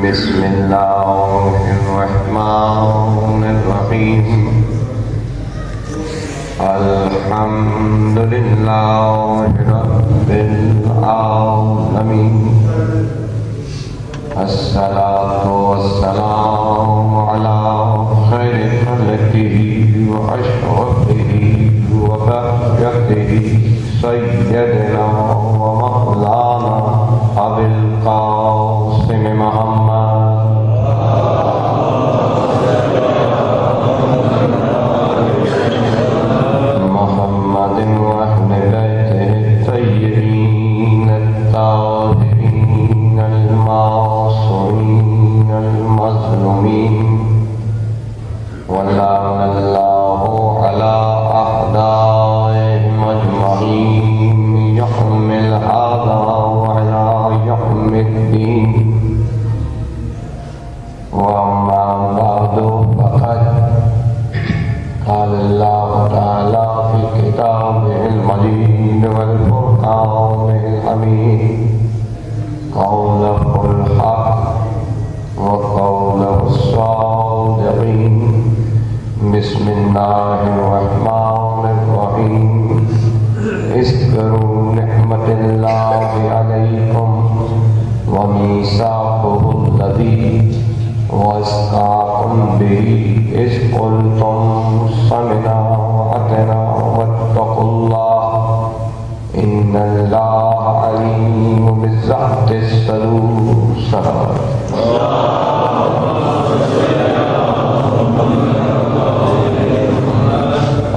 بسم الله الرحمن الرحيم الحمد لله رب العالمين الصلاة والسلام على خير خلقه وأشرفه وبركته سيدنا ومولانا أبي القاسم محمد وأهل بيته الطيبين الطاهرين المعصومين المظلومين ولعن الله على أعدائهم أجمعين يحمل هذا وعلى يوم الدين. وأما بعد فقد قال الله تعالى في كتابه المجيد والفرقان الحميد قوله الحق وقوله الصادقين. بسم الله الرحمن الرحيم. اذكروا نعمة الله عليكم وميثاقه الذي وثقكم به إذ قلتم سمعنا وأطعنا واتقوا الله إن الله عليم بذات الصدور.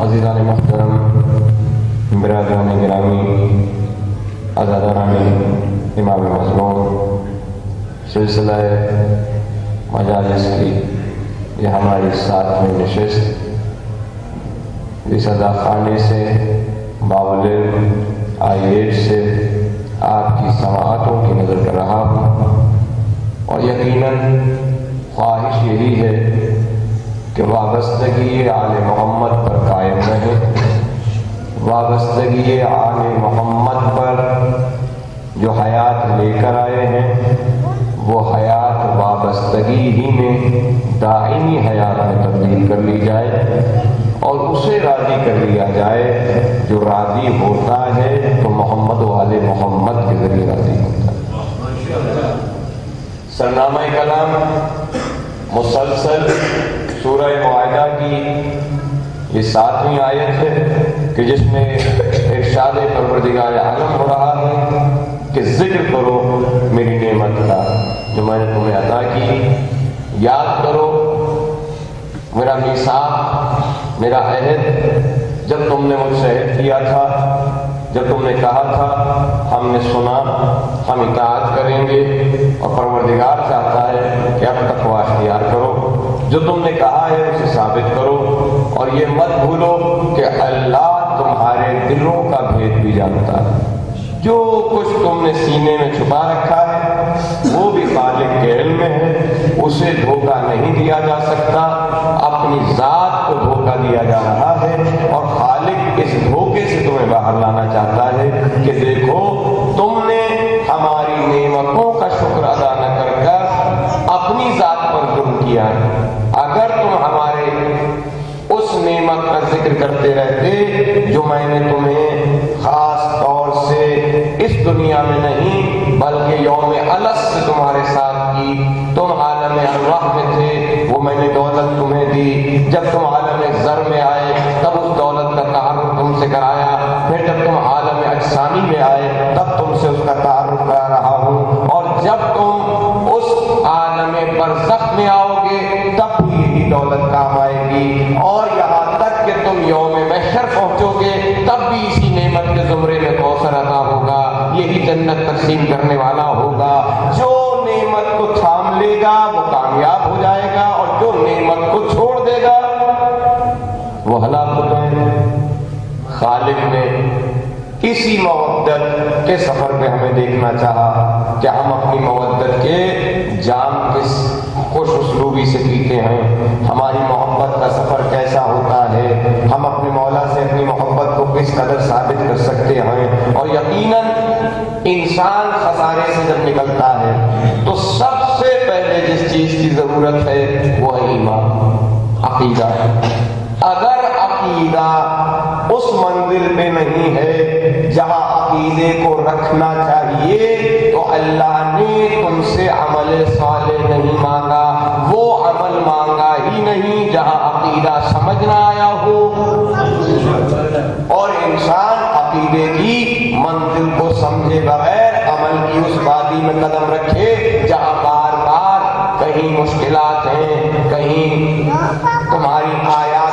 عزیزان محترم، برادران گرامی، عزاداران امام مظلوم، سلسلہ مجالس کی یہ ہماری 7ویں نشست اس ادا خانے سے باولر آئی8 سے آپ کی سماعتوں کی نظر کر رہا ہوں، اور یقیناً خواہش یہی ہے کہ وابستگی آل محمد پر قائم رہے، وابستگی آل محمد پر جو حیات لے کر آئے ہیں وہ حیات وابستگی ہی میں دائمی حیات میں تبدیل کر لی جائے، اور اسے راضی کر لیا جائے جو راضی ہوتا ہے تو محمد و آل محمد کے ذریعے راضی ہوتا ہے. سرنامہ کلام مسلسل سورہ معاہدہ کی یہ 7ویں آیت ہے کہ جس میں ارشاد پروردگار عالم ہو رہا ہے کہ ذکر کرو میری نعمت کا جو میں نے تمہیں عطا کی، یاد کرو میرا میثاق، میرا عہد جب تم نے مجھ سے عہد کیا تھا، جب تم نے کہا تھا ہم نے سنا، ہم اطاعت کریں گے، اور پروردگار چاہتا ہے کہ اب تقوی اختیار کرو، جو تم نے کہا ہے اسے ثابت کرو، اور یہ مت بھولو کہ اللہ تمہارے دلوں کا بھید بھی جانتا ہے. جو کچھ تم نے سینے میں چھپا رکھا ہے وہ بھی خالق کے علم میں ہے، اسے دھوکہ نہیں دیا جا سکتا، اپنی ذات کو دھوکہ دیا جا رہا ہے، اور خالق اس دھوکے سے تمہیں باہر لانا چاہتا ہے کہ دیکھو تم نے ہماری نعمتوں کا شکر ادا نہ کر کر اپنی ذات پر ظلم کیا ہے. اگر تم ہمارے اس نعمت کا ذکر کرتے رہتے جو میں نے تمہیں خاص طور سے اس دنیا میں نہیں بلکہ یوم الست سے تمہارے ساتھ کی، تم عالم ارواح میں تھے، وہ میں نے دولت تمہیں دی، جب تم عالم زر میں آئے تب اس دولت کا تعارف تم سے کرایا، پھر جب تم عالم اجسامی میں آئے تب تم سے اس کا تعارف کرا رہا ہوں، اور جب تم اس عالم برزخ میں آؤ گے تب بھی یہی دولت کام آئے گی، اور یہاں تک کہ تم یوم محشر پہنچو گے تب بھی اسی نعمت کے زمرے میں کوثر عطا ہوگا، یہی جنت تقسیم کرنے والا ہوگا. جو نعمت کو تھام لے گا وہ کامیاب ہو جائے گا، اور جو نعمت کو چھوڑ دے گا وہ ہلاک ہو جائے گا. خالق نے اسی مودت کے سفر پہ ہمیں دیکھنا چاہا کہ ہم اپنی مودت کے جام کس خوش اسلوبی سے پیتے ہیں، ہماری محبت کا سفر کیسا ہوتا ہے، ہم اپنے مولا سے اپنی محبت کو کس قدر ثابت کر سکتے ہیں. اور یقیناً انسان خسارے سے جب نکلتا ہے تو سب سے پہلے چیز کی ضرورت ہے وہ ہے ایمان، عقیدہ۔ اگر عقیدہ اس منزل پہ نہیں ہے جہاں عقیدے کو رکھنا چاہیے تو اللہ نے تم سے عمل صالح نہیں مانگا، وہ عمل مانگا ہی نہیں جہاں عقیدہ سمجھ نہ آیا ہو۔ اور انسان عقیدے کی منزل کو سمجھے بغیر عمل کی اس وادی میں قدم رکھے جہاں بار بار کہیں مشکلات ہیں، کہیں تمہاری آیات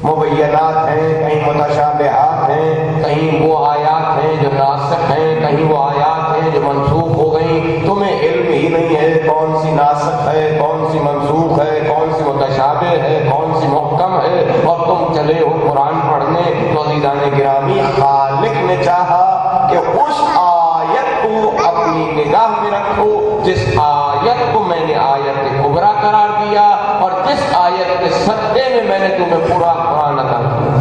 مبینات ہیں، کہیں متشابہات ہیں، کہیں وہ آیات ہیں جو ناسخ ہیں، کہیں وہ آیات ہیں جو منسوخ ہو گئیں، تمہیں علم ہی نہیں ہے کون سی ناسخ ہے، کون سی منسوخ ہے، کون سی متشابہ ہے، کون سی محکم ہے، اور تم چلے ہو قرآن پڑھنے۔ تو عزیزان گرامی، خالق نے چاہا کہ اس آیت کو اپنی نگاہ میں رکھو جس آیت کو میں نے آیت کبریٰ قرار دیا اور جس آیت کے صدقے میں میں نے تمہیں پورا قرآن عطا کیا۔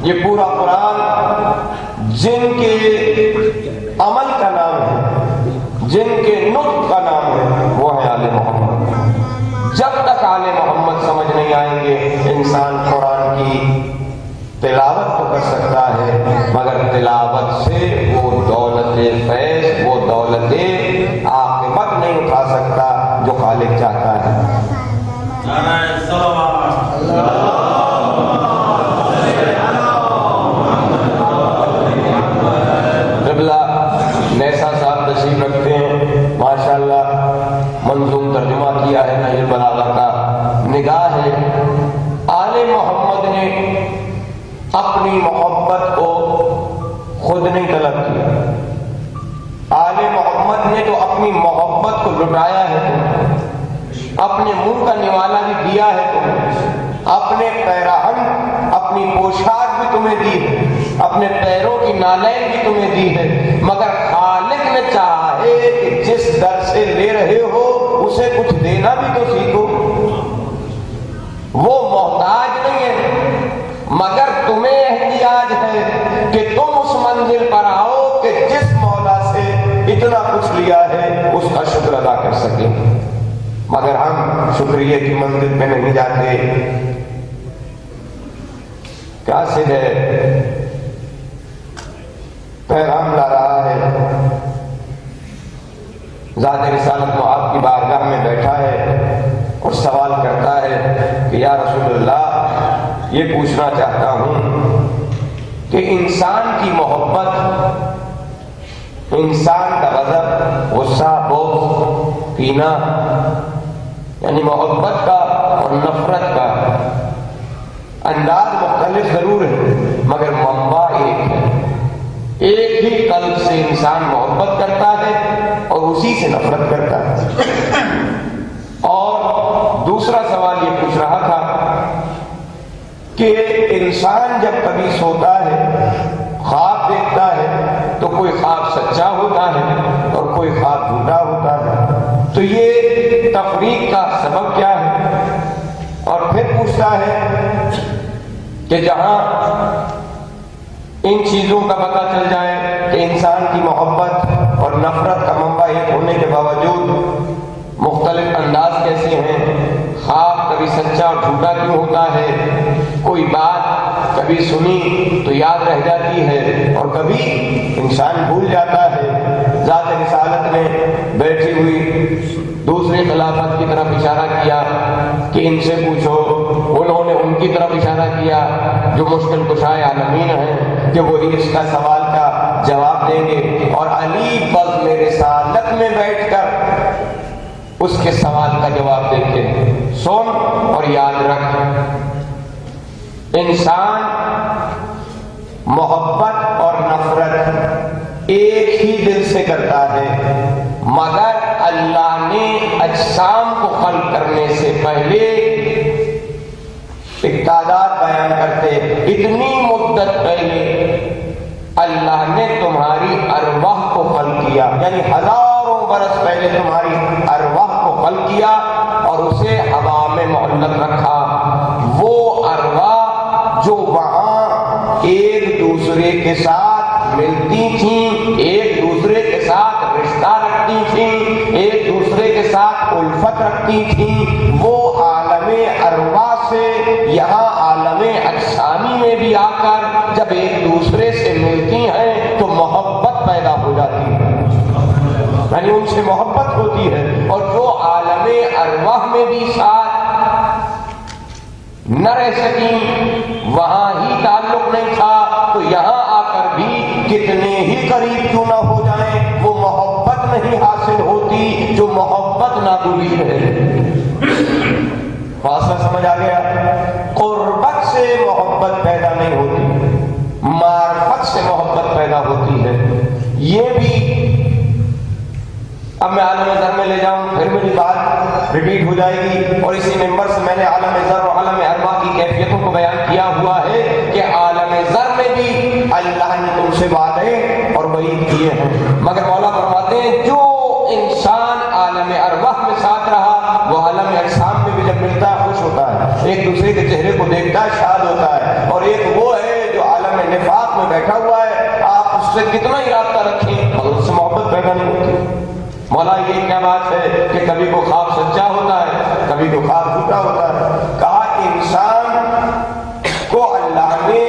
یہ پورا قرآن جن کے عمل کا نام ہے، جن کے نطق کا نام ہے، وہ ہے آل محمد۔ جب تک آل محمد سمجھ نہیں آئیں گے انسان قرآن کی تلاوت تو کر سکتا ہے مگر تلاوت سے وہ دولت فیض، وہ دولت عاقبت نہیں اٹھا سکتا جو خالق چاہتا ہے۔ قبلہ نیسا صاحب تشریف رکھتے ہیں، ماشاءاللہ منظوم ترجمہ کیا ہے نہج البلاغہ کا۔ نگاہ ہے آل محمد نے اپنی محبت کو خود نہیں طلب کیا، آل محمد نے تو اپنی محبت کو لٹایا ہے تمہیں، اپنے منہ کا نوالا بھی دیا ہے تمہیں، اپنے پیراہن، اپنی پوشاک بھی تمہیں دی ہے، اپنے پیروں کی نالین بھی تمہیں دی ہے، مگر خالق نے چاہا ہے کہ جس در سے لے رہے ہو اسے کچھ دینا بھی تو سیکھو۔ وہ محتاج نہیں ہے مگر تمہیں احتیاج ہے کہ تم اس منزل پر آؤ کہ جس مولا سے اتنا کچھ لیا ہے اس کا شکر ادا کر سکیں، مگر ہم شکریہ کی منزل پہ نہیں جاتے۔ قاصد ہے، پیغام لا رہا ہے، ذات رسالت معاذ کی بارگاہ میں بیٹھا ہے اور سوال کرتا ہے کہ یا رسول اللہ، یہ پوچھنا چاہتا ہوں کہ انسان کی محبت، انسان کا غضب، غصہ، بغض، کینہ، یعنی محبت کا اور نفرت کا انداز مختلف ضرور ہے مگر منبع ایک ہے۔ ایک ہی قلب سے انسان محبت کرتا ہے اور اسی سے نفرت کرتا ہے۔ اور دوسرا سوال یہ پوچھ رہا تھا کہ انسان جب کبھی سوتا ہے، خواب دیکھتا ہے تو کوئی خواب سچا ہوتا ہے اور کوئی خواب جھوٹا ہوتا ہے، تو یہ تفریق کا سبب کیا ہے؟ اور پھر پوچھتا ہے کہ جہاں ان چیزوں کا پتہ چل جائے کہ انسان کی محبت اور نفرت کا منبع ایک ہونے کے باوجود مختلف انداز کیسے ہیں، خواب کبھی سچا اور جھوٹا کیوں ہوتا ہے، کوئی بات کبھی سنی تو یاد رہ جاتی ہے اور کبھی انسان بھول جاتا ہے۔ ذات رسالت نے بیٹھی ہوئی دوسری خلافت کی طرف اشارہ کیا کہ ان سے پوچھو، انہوں نے ان کی طرف اشارہ کیا جو مشکل کشائے عالمین ہیں کہ وہی اس کا سوال کا جواب دیں گے، اور علی بزم رسالت میں بیٹھ کر اس کے سوال کا جواب دیتے ہیں۔ سن اور یاد رکھ، انسان محبت اور نفرت ایک ہی دل سے کرتا ہے، مگر اللہ نے اجسام کو خلق کرنے سے پہلے ایک تعداد بیان کرتے، اتنی مدت پہلے اللہ نے تمہاری ارواح کو خلق کیا، یعنی ہزاروں برس پہلے تمہاری ارواح کو خلق کیا اور اسے ہوا میں معلق رکھا۔ وہ ارواح جو وہاں ایک دوسرے کے ساتھ ملتی تھیں، ایک دوسرے کے ساتھ رشتہ رکھتی تھیں، ایک دوسرے کے ساتھ الفت رکھتی تھیں، وہ عالم ارواح سے یہاں عالم اجسامی میں بھی آ کر جب ایک دوسرے سے ملتی ہیں تو محبت پیدا ہو جاتی ہے، یعنی ان سے محبت ہوتی ہے۔ اور جو عالم ارواح میں بھی ساتھ نہ رہ سکیں، وہاں ہی تعلق نہیں تھا، تو یہاں آ کر بھی کتنے ہی قریب کیوں نہ ہو جائیں وہ محبت نہیں حاصل ہوتی جو محبت ناگزیر ہے۔ فاصلہ سمجھ آ گیا؟ قربت سے محبت پیدا نہیں ہوتی، معرفت سے محبت پیدا ہوتی ہے۔ یہ بھی اب میں عالم ذر میں لے جاؤں، پھر میری بات ریپیٹ ہو جائے گی، اور اسی ممبر سے میں نے عالم ذر اور عالم ارواح کی کیفیتوں کو بیان کیا ہوا ہے کہ عالم ذر میں بھی اللہ نے تم سے وعدے اور وعید کیے ہیں، مگر مولا فرماتے ہیں جو انسان عالم ارواح میں ساتھ رہا وہ عالم اجسام میں بھی جب ملتا ہے خوش ہوتا ہے، ایک دوسرے کے چہرے کو دیکھتا ہے شاد ہوتا ہے۔ اور ایک وہ ہے جو عالم نفاق میں بیٹھا ہوا ہے، آپ اس سے کتنا ہی رابطہ رکھیں مگر اس سے محبت پیدا نہیں ہوتی۔ مولا یہ کیا بات ہے کہ کبھی کو خواب سچا ہوتا ہے، کبھی کو خواب جھوٹا ہوتا ہے۔ کہا انسان کو اللہ نے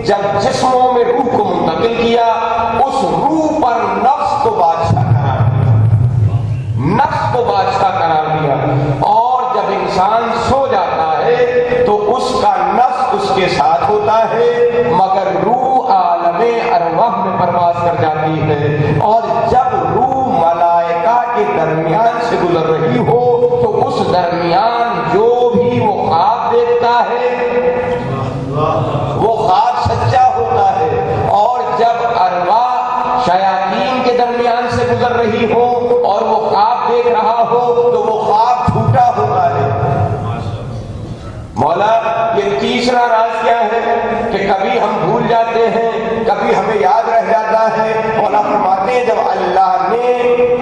جب جسموں میں روح کو منتقل کیا، اس روح پر نفس کو بادشاہ قرار دیا، نفس کو بادشاہ قرار دیا، اور جب انسان سو جاتا ہے تو اس کا نفس اس کے ساتھ ہوتا ہے، مگر روح عالم ارواح میں پرواز کر جاتی ہے۔ اور جب روح ملائکہ کے درمیان سے گزر رہی ہو تو اس درمیان جو بھی وہ خواب دیکھتا ہے وہ خواب سچا ہوتا ہے، اور جب ارواح شیاطین کے درمیان سے گزر رہی ہو اور وہ خواب دیکھ رہا ہو تو وہ خواب جھوٹا ہوتا ہے۔ مولا یہ تیسرا راز کیا ہے کہ کبھی ہم بھول جاتے ہیں، کبھی ہمیں یاد رہ جاتا ہے۔ مولا فرماتے ہیں جب اللہ نے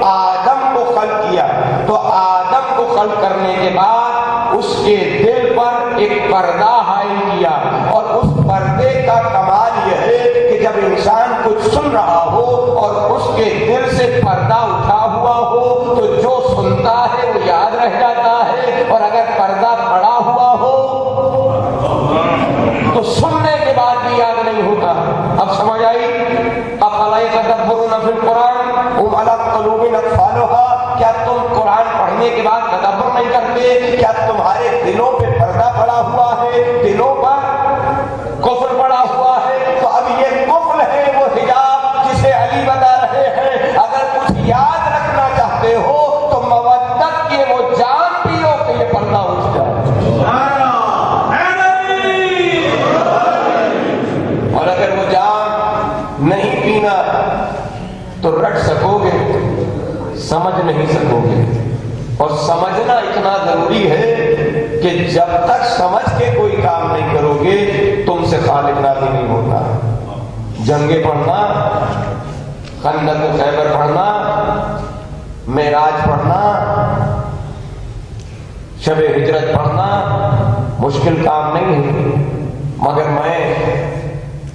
آدم کو خلق کیا تو آدم کو خلق کرنے کے بعد اس کے دل پر ایک پردہ حائل کیا، اور اس پردے کا کمال یہ ہے کہ جب انسان کچھ سن رہا ہو اور اس کے دل سے پردہ اٹھا ہوا ہو تو جو سنتا ہے وہ یاد رہ جاتا ہے، اور اگر پردہ پڑا ہوا ہو تو سننے کے بعد بھی یاد نہیں ہوتا۔ اب سمجھ آئی؟ افلا یتدبرون فی القرآن ام علی قلوب اقفالها، کیا تم قرآن پڑھنے کے بعد تدبر نہیں کرتے؟ کیا تمہارے دلوں پہ پردہ پڑا ہوا ہے، دلوں پر کفر پڑا ہوا ہے؟ تو اب یہ کفر ہے وہ حجاب جسے علی بتا رہے ہیں، اگر کچھ یاد رکھنا چاہتے ہو تو مودت کی وہ جان پیو کہ یہ پردہ اٹھ جائے۔ اور اگر وہ جان نہیں پینا تو رکھ سکو گے، سمجھ نہیں سکو گے۔ اور سمجھنا اتنا ضروری ہے کہ جب تک سمجھ کے کوئی کام نہیں کرو گے تم سے خالق راضی نہیں ہوتا۔ جنگیں پڑھنا، خندق و خیبر پڑھنا، معراج پڑھنا، شب ہجرت پڑھنا مشکل کام نہیں ہے، مگر میں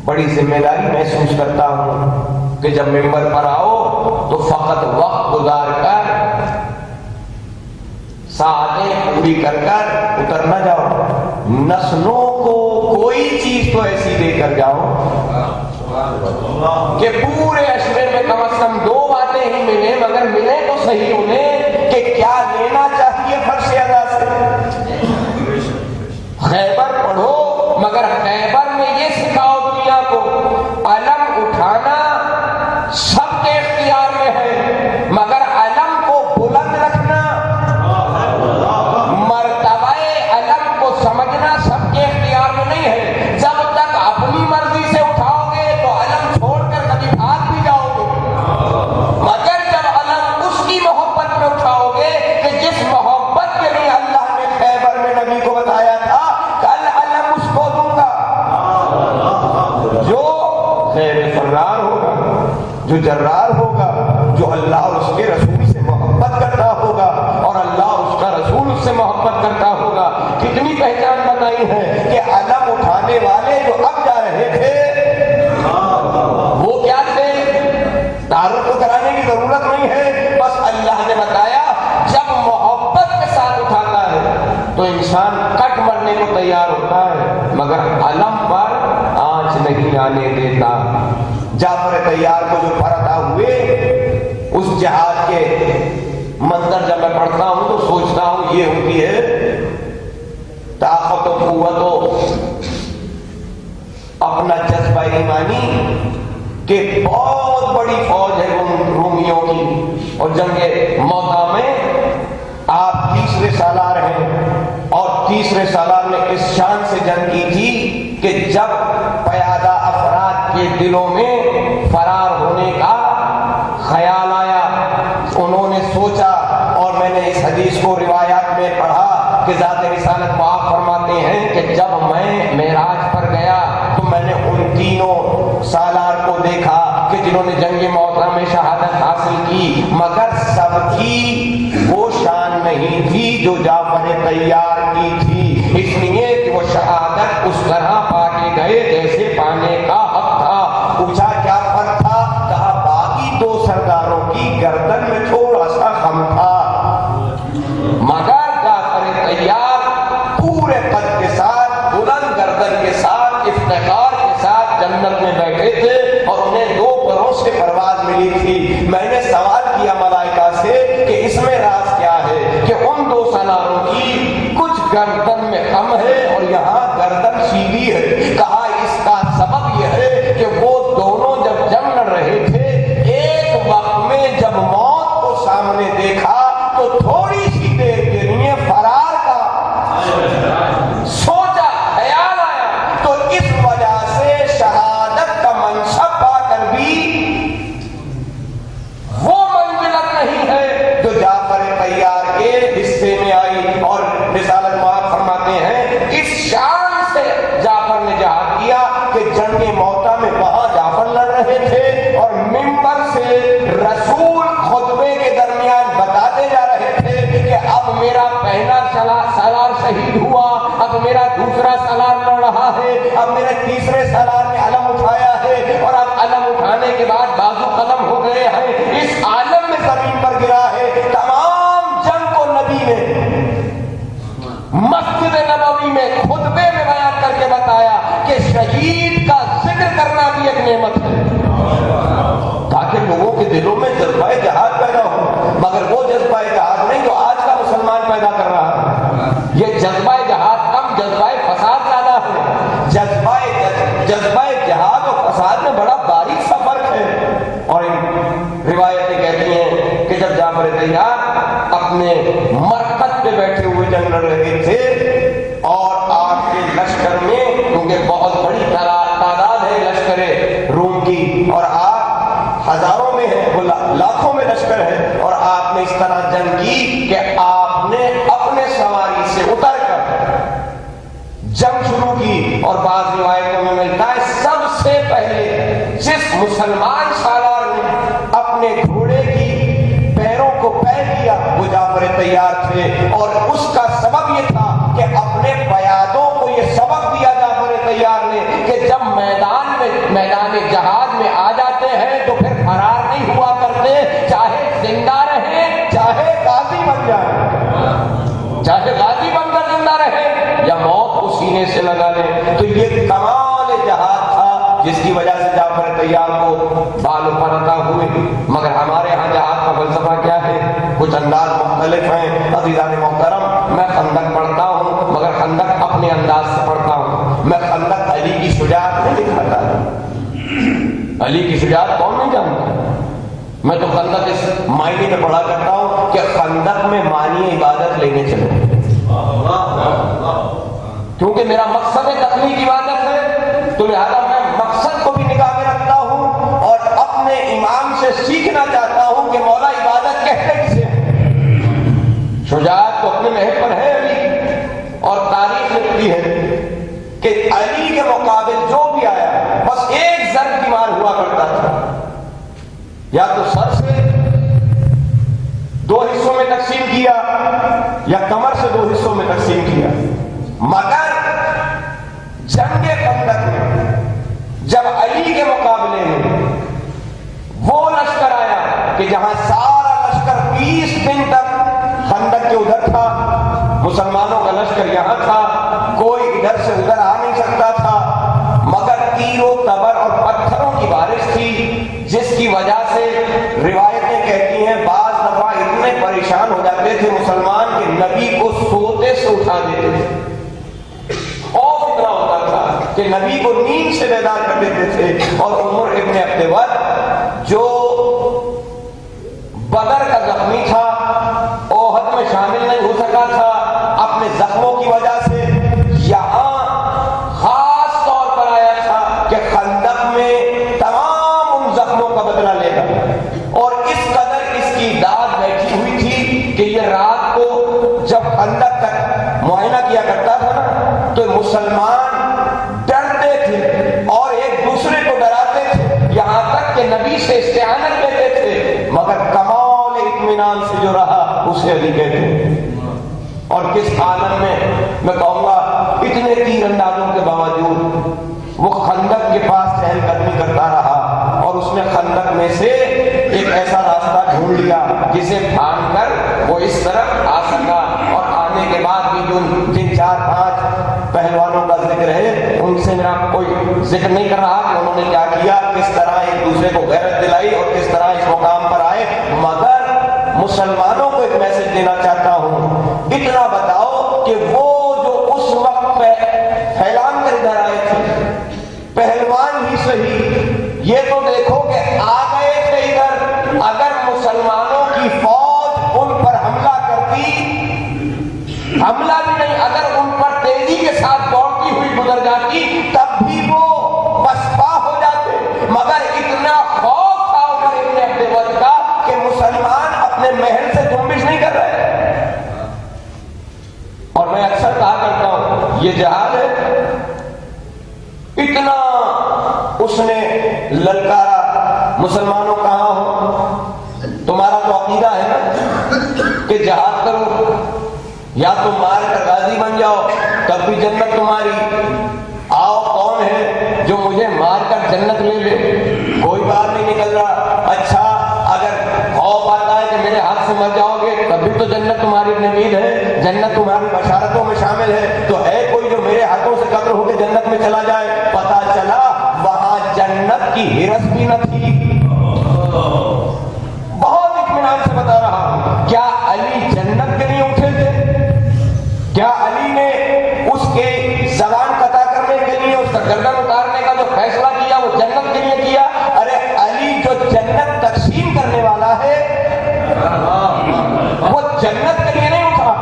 بڑی ذمہ داری محسوس کرتا ہوں کہ جب ممبر پر آؤ تو فقط وقت گزار کر ساعتیں پوری کر کر اتر نہ جاؤ، نسلوں کو کوئی چیز تو ایسی دے کر جاؤ کہ پورے عشرے میں کم از کم 2 باتیں ہی ملیں، مگر ملے تو صحیح انہیں کہ کیا لینا چاہیے فرش ادا سے۔ خیبر پڑھو مگر خیبر میں یہ سکھاؤ دنیا کو علم اٹھانا سب کے اختیار میں ہے، مگر علم کو بلند رکھنا، مرتبہ علم کو سمجھنا سب کے اختیار میں نہیں ہے۔ جب تک اپنی مرضی سے اٹھاؤ گے تو علم چھوڑ کر کبھی بھاگ بھی جاؤ گے، مگر جب علم اس کی محبت میں اٹھاؤ گے کہ جس محبت کے لیے اللہ نے خیبر میں نبی کو بتایا تھا کل علم اس کو دوں گا، جو خیر فرار ہوگا، جو جرار ہوگا، جو اللہ اور اس کے رسول سے محبت کرتا ہوگا اور اللہ اور اس کا رسول اس سے محبت کرتا ہوگا۔ کتنی پہچان بتائی ہے کہ علم اٹھانے والے جو اب جا رہے تھے وہ کیا تھے؟ تعارف کو کرانے کی ضرورت نہیں ہے، بس اللہ نے بتایا جب کو تیار ہوتا ہے مگر علم پر آنچ نہیں آنے دیتا۔ جعفر تیار کو جو پردہ ہوئے، اس جہاد کے منظر جب میں پڑھتا ہوں تو سوچتا ہوں یہ ہوتی ہے طاقت و قوت و اپنا جذبہ ایمانی کہ بہت بڑی فوج ہے رومیوں کی، اور جنگ موتا میں آپ تیسرے سالار ہیں، اور تیسرے سالار نے اس شان سے جنگ کی تھی کہ جب پیادہ افراد کے دلوں میں فرار ہونے کا خیال آیا، انہوں نے سوچا، اور میں نے اس حدیث کو روایات میں پڑھا کہ ذات رسالت پاک فرماتے ہیں کہ جب میں معراج پر گیا تو میں نے ان تینوں سالار کو دیکھا کہ جنہوں نے جنگ موتا میں شہادت حاصل کی، مگر سب کی وہ شان نہیں تھی جو جعفر تیار کی تھی، اس لیے کہ وہ شہادت اس طرح پا کے گئے جیسے پانے کا حق تھا۔ پوچھا کیا فرق تھا؟ کہا باقی دو سرداروں کی گردن میں تھوڑا سا خم تھا، مگر جعفر تیار پورے قد کے ساتھ، بلند گردن کے ساتھ، افتخار کے ساتھ جنت میں بیٹھے تھے، اور انہیں دو پروں سے پرواز ملی تھی۔ میں نے سوال کیا ملائکہ سے کہ اس میں راز کیا ہے کہ ان دو سالاروں کی کچھ گردن میں کم ہے اور یہاں گردن سیدھی ہے؟ کہا اس کا سبب یہ ہے کہ وہ دونوں جب جنگ لڑ رہے تھے، ایک وقت میں جب موت کو سامنے دیکھا تو تھوڑی سی دیر کے لیے فرار کا سوچا، خیال آیا، تو اس وجہ سے شہادت کا منصب پا کر بھی وہ منزلت نہیں ہے جو جعفر تیار کے حصے میں آئی۔ اور رسالت پاک فرماتے ہیں اس شان سے جعفر نے جہاد کیا کہ جنگ موتا میں وہاں جعفر لڑ رہے تھے، اور منبر سے رسول خطبے کے درمیان بتاتے جا رہے تھے کہ اب میرا پہلا سالار شہید ہوا، اب میرا دوسرا سالار لڑ رہا ہے، اب میرے تیسرے سالار نے علم اٹھایا ہے، اور اب علم اٹھانے کے بعد بازو قلم ہو گئے ہیں، اس عالم میں زمین پر گرا ہے۔ تمام جنگ کو نبی نے مسجد نبوی میں خطبے میں بیان کر کے بتایا کہ شہید کا ذکر کرنا بھی ایک نعمت ہے، تاکہ لوگوں کے دلوں میں جذبہ جہاد پیدا ہو، مگر وہ جذبہ جہاد نہیں جو آج کا مسلمان پیدا کر رہا ہے۔ یہ جذبہ جہاد کم، جذبہ فساد زیادہ ہے۔ جذبہ جہاد اور فساد میں بڑا باریک سا فرق ہے، اور روایتیں کہتی ہیں کہ جب جعفر تیار اپنے مرکز پہ بیٹھے ہوئے جنگ لڑ رہے تھے، اور آپ کے لشکر میں، کیونکہ بہت بڑی تعداد ہے لشکر روم کی، اور آپ ہزاروں میں ہیں، وہ لاکھوں میں لشکر ہے، اور آپ نے اس طرح جنگ کی کہ آپ نے اپنے سواری سے اتر کر جنگ شروع کی، اور بعض روایتوں میں ملتا ہے سب سے پہلے جس مسلمان سالار نے اپنے گھوڑے کی پیروں کو پیر کیا وہ جعفر تیار تھے، اور اس کا سبب یہ تھا کہ اپنے پیادوں کو یہ سبق دیا جعفر تیار نے کہ جب میدان جہاد میں آ جاتے ہیں تو پھر فرار نہیں ہوا کرتے، چاہے زندہ رہیں چاہے غازی بن جائیں، چاہے غازی بن کر زندہ رہے یا موت کو سینے سے لگا لے۔ تو یہ کمال جہاد تھا جس کی وجہ سے جعفر تیار کو بال پر عطا ہوئے۔ مگر ہمارے ہاں جہاد کا فلسفہ کیا ہے؟ کچھ انداز مختلف ہیں۔ عزیزان محترم، میں خندق پڑھتا ہوں مگر خندق اپنے انداز سے پڑھتا ہوں۔ میں خندق علی کی شجاعت نہیں دکھاتا، علی کی شجاعت کون نہیں جانتا؟ میں تو خندق اس معنی میں پڑھا کرتا ہوں کہ خندق میں معنی عبادت لینے چلو، کیونکہ میرا مقصد تخلیق عبادت ہے، تو لہذا میں مقصد کو بھی نگاہ میں رکھتا ہوں اور اپنے امام سے سیکھنا چاہتا ہوں کہ مولا عبادت کہتے کسے ہیں۔ شجاعت تو اپنے محل پر ہے علی، اور تاریخ لکھتی ہے کہ علی کے مقابل جو بھی آیا بس ایک ضرب کی مار ہوا کرتا تھا، یا تو سر سے 2 حصوں میں تقسیم کیا یا کمر سے 2 حصوں میں تقسیم کیا۔ مگر جنگ خندق میں جب علی کے مقابلے میں وہ لشکر آیا کہ جہاں سارا لشکر 20 دن تک خندق کے ادھر تھا، مسلمانوں کا لشکر یہاں تھا، کوئی ادھر سے ادھر آ نہیں سکتا تھا، مگر تیروں تبر اور پتھروں کی بارش تھی، جس کی وجہ سے روایتیں کہتی ہیں بعض دفعہ اتنے پریشان ہو جاتے تھے مسلمان کہ نبی کو سوتے سے اٹھا دیتے تھے، خوف اتنا ہوتا تھا کہ نبی کو نیند سے بیدار کر دیتے تھے۔ اور عمر ابن عبد ود جو بدر کا زخمی تھا، احد میں شامل نہیں ہو سکا تھا، اپنے زخموں کی وجہ سے یہاں خاص طور پر آیا تھا کہ خندق میں تمام ان زخموں کا بدلہ لے گا، اور اس قدر اس کی داد بیٹھی ہوئی تھی کہ یہ رات کو جب خندق تک معائنہ کیا کرتا تھا نا تو مسلمان ڈرتے تھے اور ایک دوسرے کو ڈراتے تھے، یہاں تک کہ نبی سے استعانت لیتے تھے، مگر کمال اطمینان سے جو رہا اسے علی کہتے ہیں۔ اور کس عالم میں کہوں گا اتنے تیر اندازوں کے باوجود وہ خندق کے پاس چہل قدمی کرتا رہا، اور اس نے خندق میں سے ایک ایسا راستہ ڈھونڈ لیا جسے پھاڑ کر وہ اس طرف آ سکا، اور آنے کے بعد بھی جن 4-5 پہلوانوں کا ذکر ہے ان سے میرا کوئی ذکر نہیں کر رہا کہ انہوں نے کیا کیا، کس طرح ایک دوسرے کو غیرت دلائی اور کس طرح اس مقام پر آئے، مگر مسلمانوں کو ایک میسج دینا چاہتا ہوں، اتنا بتاؤ کہ وہ جو اس وقت پھیلان کر ادھر آئے تھے پہلوان ہی صحیح، یہ تو دیکھو کہ آ گئے تھے ادھر، اگر مسلمانوں کی فوج ان پر حملہ کرتی، حملہ بھی نہیں اگر ان پر تیزی کے ساتھ دوڑتی ہوئی گزر جاتی تب بھی وہ پسپا ہو جاتے، مگر اتنا خوف تھا عمر ابن عبد ود کا کہ مسلمان اپنے محل سے جنبش نہیں کر رہے۔ اور میں اکثر کہا کرتا ہوں یہ جہاد ہے، اتنا اس نے للکارا مسلمانوں کہاں ہو، تمہارا تو عقیدہ ہے نا کہ جہاد کرو یا تم مار کر غازی بن جاؤ تب بھی جنت تمہاری، آؤ کون ہے جو مجھے مار کر جنت لے لے، کوئی بات نہیں نکل رہا، اچھا اگر خوف آتا ہے کہ میرے ہاتھ سے مر جاؤ گے تب بھی تو جنت تمہاری نوید ہے، جنت تمہاری بشارتوں میں شامل ہے، تو ہے کوئی جو میرے ہاتھوں سے قتل ہو کے جنت میں چلا جائے؟ پتا چلا وہاں جنت کی ہرس بھی نہ تھی۔ بہت اطمینان سے بتا رہا ہوں، کیا علی جنت کے لیے اٹھے تھے؟ کیا علی نے اس کے زبان قطع کرنے کے لیے، اس کا گردن اتارنے کا جو فیصلہ کیا وہ جنت کے لیے کیا؟ ارے علی جو جنت تقسیم کرنے والا ہے وہ جنت کے لیے نہیں اٹھا،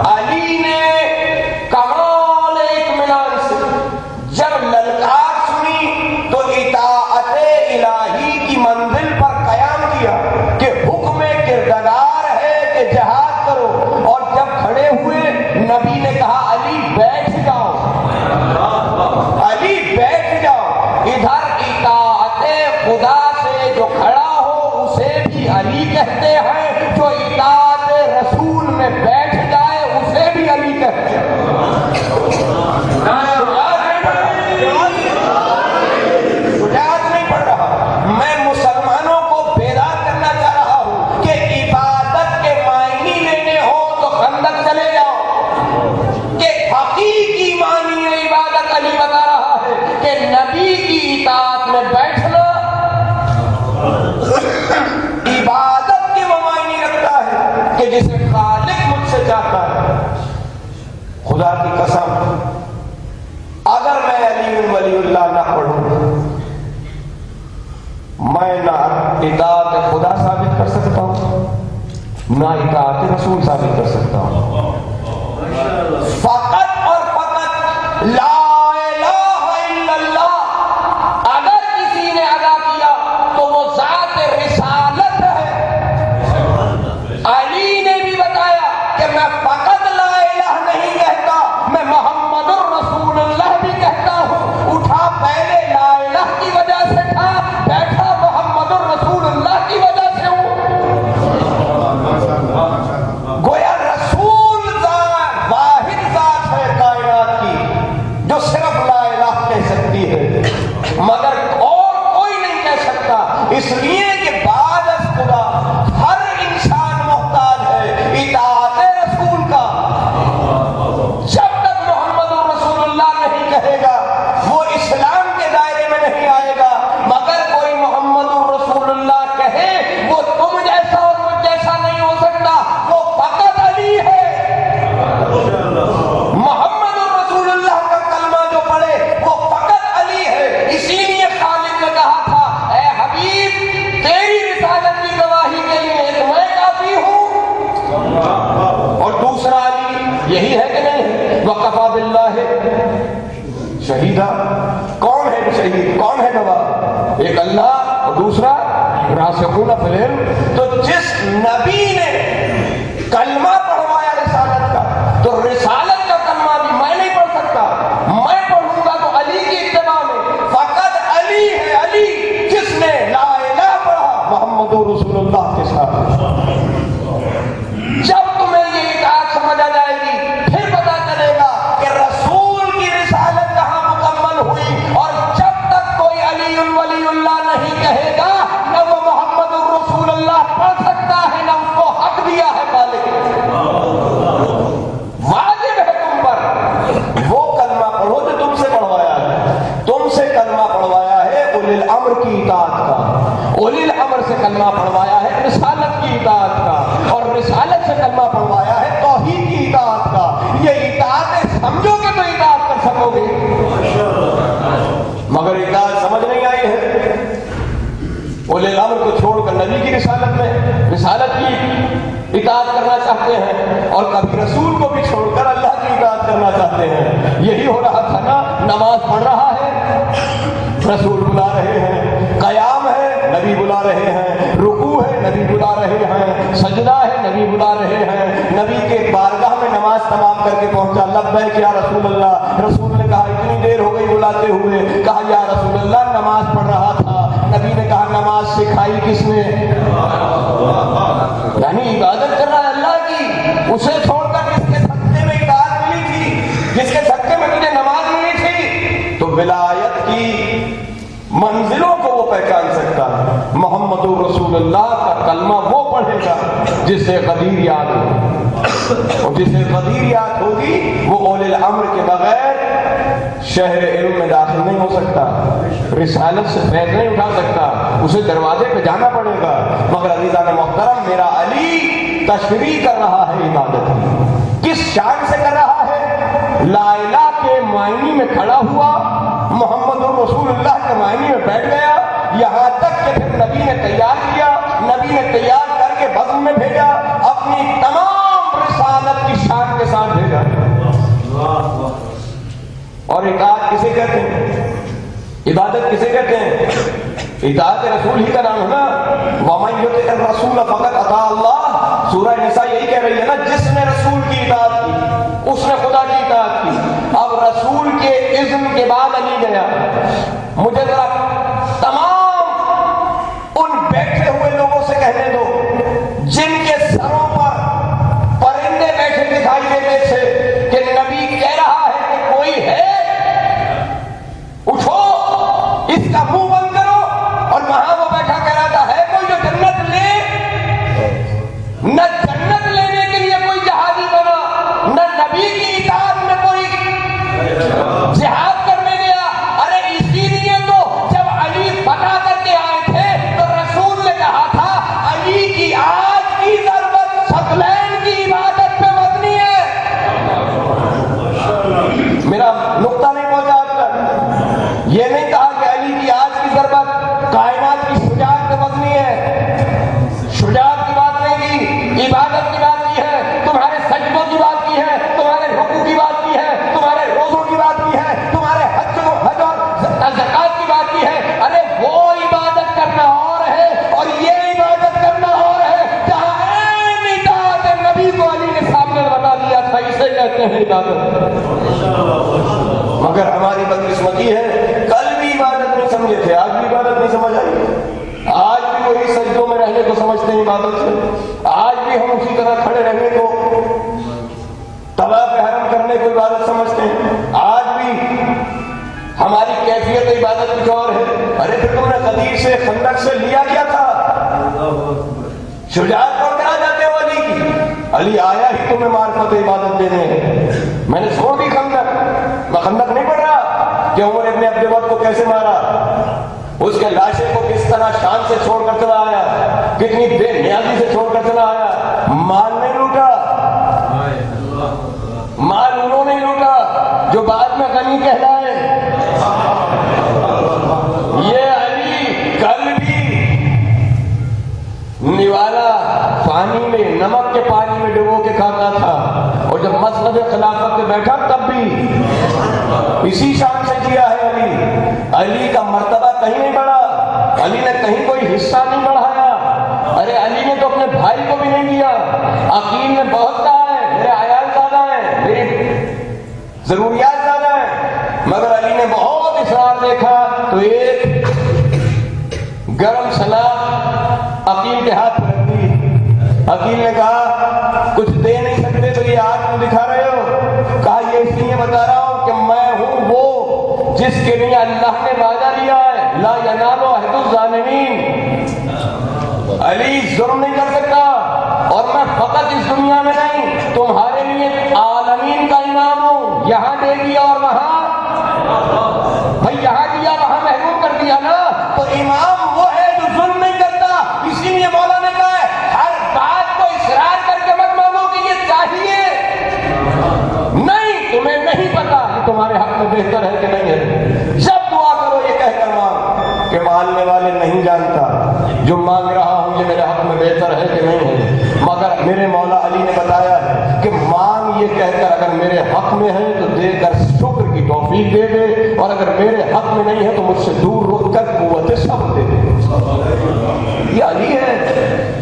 علی نے کمال اطمینان سے جب للکار سنی تو اطاعت الہی کی منزل پر قیام کیا کہ حکم کردگار ہے کہ جہاد کرو، اور جب کھڑے ہوئے نبی نے کہا علی بیٹھ جاؤ، علی بیٹھ جاؤ، ادھر اطاعت خدا سے جو کھڑا ہو اسے بھی علی کہتے ہیں، جو اطاعت رسول میں بیٹھ جائے اسے بھی علی کہتے ہیں۔ شجاعت نہیں پڑھ رہا، میں مسلمانوں کو بیدار کرنا چاہ رہا ہوں کہ عبادت کے معنی لینے ہو تو خندق چلے جاؤ، کہ حقیقی معنی عبادت علی بتا رہا ہے کہ نبی کی اطاعت میں بیٹھنا عبادت کے وہ معنی رکھتا ہے کہ جسے خالق مجھ سے چاہتا ہے۔ خدا کی قسم اگر میں علی ولی اللہ نہ پڑھوں میں نہ اطاعت خدا ثابت کر سکتا ہوں نہ اطاعت رسول ثابت کر سکتا ہوں، فقط اور فقط لا الہ الا اللہ اگر کسی نے ادا کیا تو وہ ذات رسالت ہے۔ علی نے بھی بتایا کہ میں فقط لا الہ نہیں کہتا، میں محمد الرسول اللہ بھی کہتا ہوں، اٹھا پہلے لا الہ کی وجہ سے تھا، بیٹھا محمد الرسول اللہ کی وجہ سے ہوں۔ گویا رسول ذات واحد ذات ہے کائنات کی جو شہیدا، کون ہے شہید، کون ہے گواہ؟ ایک اللہ اور دوسرا راسخون فی العلم۔ تو جس نبی نے کلمہ پڑھوایا رسالت کا، تو رسالت کا کلمہ بھی میں نہیں پڑھ سکتا، میں پڑھوں گا تو علی کی اتباع میں۔ فقط علی ہے علی جس نے لا الہ پڑھا محمد رسول اللہ کے ساتھ۔ جب تمہیں یہ اطاعت سمجھ آ جائے گی، پھر پتا چلے گا کہ رسول کی رسالت کہاں مکمل ہوئی، اور جب تک کوئی علی ولی اللہ نہیں کہے گا، نہ وہ محمد رسول اللہ پڑھ سکتا ہے، نہ اس کو حق دیا ہے مالک۔ واجب ہے تم پر وہ کلمہ پڑھو جو تم سے پڑھوایا ہے۔ تم سے کلمہ پڑھوایا ہے اولی الامر کی اطاعت کا، اولی الامر سے کلمہ پڑھوایا ہے رسالت کی اطاعت کا، اور رسالت سے کلمہ پڑھوایا ہے توحید کی اطاعت کا۔ یہ اطاعتیں سمجھو گے تو اطاعت کر سکو گے، مگر اطاعت سمجھ نہیں آئی ہے۔ اولی الامر کو چھوڑ کر نبی کی رسالت کی اطاعت کرنا چاہتے ہیں، اور کبھی رسول کو بھی چھوڑ کر اللہ کی اطاعت کرنا چاہتے ہیں۔ یہی ہو رہا تھا نا، نماز پڑھ رہا ہے رسول بلا رہے ہیں، قیام ہے نبی بلا رہے ہیں، رکوع ہے نبی بلا رہے ہیں، سجدہ ہے نبی بلا رہے ہیں۔ نبی کے بارگاہ میں نماز تمام کر کے پہنچا، لبیک یا رسول اللہ۔ رسول نے کہا اتنی دیر ہو گئی بلاتے ہوئے، کہا یا رسول اللہ نماز پڑھ رہا تھا۔ نبی نے کہا نماز سکھائی کس نے؟ یعنی عبادت کر رہا ہے اللہ کی، اسے چھوڑ کر جس کے صدقے میں اطاعت ملی تھی، جس کے صدقے میں تجھے نماز ملی تھی۔ تو ولایت کی منزلوں کو وہ پہچان سکتا ہے۔ محمد رسول اللہ کا کلمہ وہ پڑھے گا جسے قدیر یاد ہو، اور جسے قدیر یاد ہوگی وہ اولی الامر کے بغیر شہر علم میں داخل نہیں ہو سکتا، رسالت سے فیض نہیں اٹھا سکتا، اسے دروازے پہ جانا پڑے گا۔ مگر عزیزان محترم، میرا علی تشریح کر رہا ہے عبادت، کس شان سے کر رہا ہے؟ لا الہ کے معنی میں کھڑا ہوا، محمد رسول اللہ کے معنی میں بیٹھ گیا، یہاں تک کہ پھر نبی نے تیار کیا، نبی نے تیار کر کے بزم میں بھیجا، اپنی تمام رسالت کی شان کے ساتھ بھیجا۔ اور اطاعت کسے کہتے ہیں؟ عبادت کسے کہتے ہیں؟ اطاعت رسول ہی کا نام ہے نا، وَمَن يُطِعِ الرَّسُولَ فَقَدْ أَطَاعَ اللَّهَ۔ سورہ نساء یہی کہہ رہی ہے نا، جس نے رسول کی اطاعت کی اس نے خدا کی اطاعت کی۔ اب رسول کے اذن کے بعد علی گیا۔ مجھے ذرا تمام ان بیٹھے ہوئے لوگوں سے کہنے دو جن کے سروں پر پرندے بیٹھے دکھائی دیتے تھے کہ نبی کہہ رہا ہے کہ کوئی ہے، اٹھو اس کا منہ بند کرو، اور وہاں وہ بیٹھا کہہ رہا تھا ہے کوئی جو جنت لے؟ نہ جنت لینے کے لیے کوئی جہادی بنا، نہ نبی کی اطاعت میں کوئی جہاد کرنے گیا۔ ارے اسی لیے تو جب علی فتح کر کے آئے تھے تو رسول نے کہا تھا علی کی آج کی ضربت ثقلین کی عبادت پہ مبنی ہے۔ میرا نقطہ نہیں پہنچا آپ تک؟ یہ نہیں کہا کہ علی کی آج کی ضربت کائنات کی شجاعت پہ مبنی ہے، شجاعت کی بات نہیں کی، عبادت کی بات کی ہے، تمہارے سجدوں کی بات کی ہے، تمہارے رکوع کی بات کی ہے، تمہارے روزوں کی بات کی ہے، تمہارے حج اور زکات کی بات کی ہے۔ ارے وہ عبادت کرنا اور ہے اور یہ عبادت کرنا اور ہے، جہاں عین اطاعت نبی کو علی نے سامنے بتا دیا تھا، اسے کہتے ہیں عبادت۔ مگر ہماری بدقسمتی ہے، کل بھی عبادت نہیں سمجھے تھے، آج بھی عبادت نہیں سمجھ آئی، آج بھی وہی سجدوں میں رہنے کو سمجھتے ہیں عبادت سے، آج بھی ہم اسی طرح کھڑے رہنے کو، طواف حرم کرنے کو عبادت سمجھتے ہیں، آج بھی ہماری کیفیت عبادت کچھ اور ہے۔ ارے پھر تم نے غدیر سے خندق سے لیا کیا تھا؟ شجاعت پڑھ کر آ جاتے ہو علی کی، علی آیا ہی تمہیں معرفت عبادت دینے ہیں۔ میں نے چھوڑ دی خندق، میں خندق نہیں پڑھ رہا کہ عمر ابن عبد الود کو کیسے مارا، اس کے لاشے کو کس طرح شان سے چھوڑ کر چلا آیا، کتنی بے نیازی سے چھوڑ کر چلا آیا۔ مال نہیں لوٹا، مال انہوں نے لوٹا جو بعد میں غنی کہلائے۔ یہ علی کل بھی نوالا پانی میں، نمک کے پانی میں ڈبو کے کھاتا تھا، اور جب مسند خلافت پہ بیٹھا تب بھی اسی شان سے جیا ہے علی کا مرتبہ کہیں نہیں بڑھا، علی نے کہیں کوئی حصہ نہیں بڑھایا. ارے علی نے تو اپنے بھائی کو بھی نہیں دیا. عقیل نے بہت کہا ہے میرے عیال زیادہ ہیں، میری ضروریات زیادہ ہیں، مگر علی نے بہت اصرار دیکھا تو ایک گرم سلاح عقیل کے ہاتھ میں رکھ دی. عقیل نے کہا کچھ دے نہیں سکتے تو یہ ہاتھ میں دکھا رہے ہو؟ کہا یہ اس لیے بتا رہا ہوں کہ میں ہوں وہ جس کے لیے اللہ نے وعدہ لیا ہے لا ینال عہد الظالمین. علی ظلم نہیں کر سکتا، اور میں فقط اس دنیا میں نہیں تمہارے لیے عالمین کا امام ہوں. یہاں دے دیا اور وہاں بھائی یہاں دیا وہاں محروم کر دیا نا، تو امام وہ ہے جو ظلم نہیں کرتا. اسی لیے مولا نے کہا ہے ہر بات کو اصرار کر کے مت مانو کہ یہ چاہیے نہیں، تمہیں نہیں پتا کہ تمہارے حق میں بہتر ہے کہ نہیں ہے. جب دعا کرو یہ کہہ کر مانگ کہ ماننے والے نہیں جانتا جو مانگ رہا ہوں یہ میرے حق میں بہتر ہے کہ نہیں ہے، مگر میرے مولا علی نے بتایا ہے کہ مانگ یہ کہہ کر اگر میرے حق میں ہے تو دے کر شکر کی توفیق دے دے، اور اگر میرے حق میں نہیں ہے تو مجھ سے دور رک کر قوت صبر دے دے. یہ علی ہے،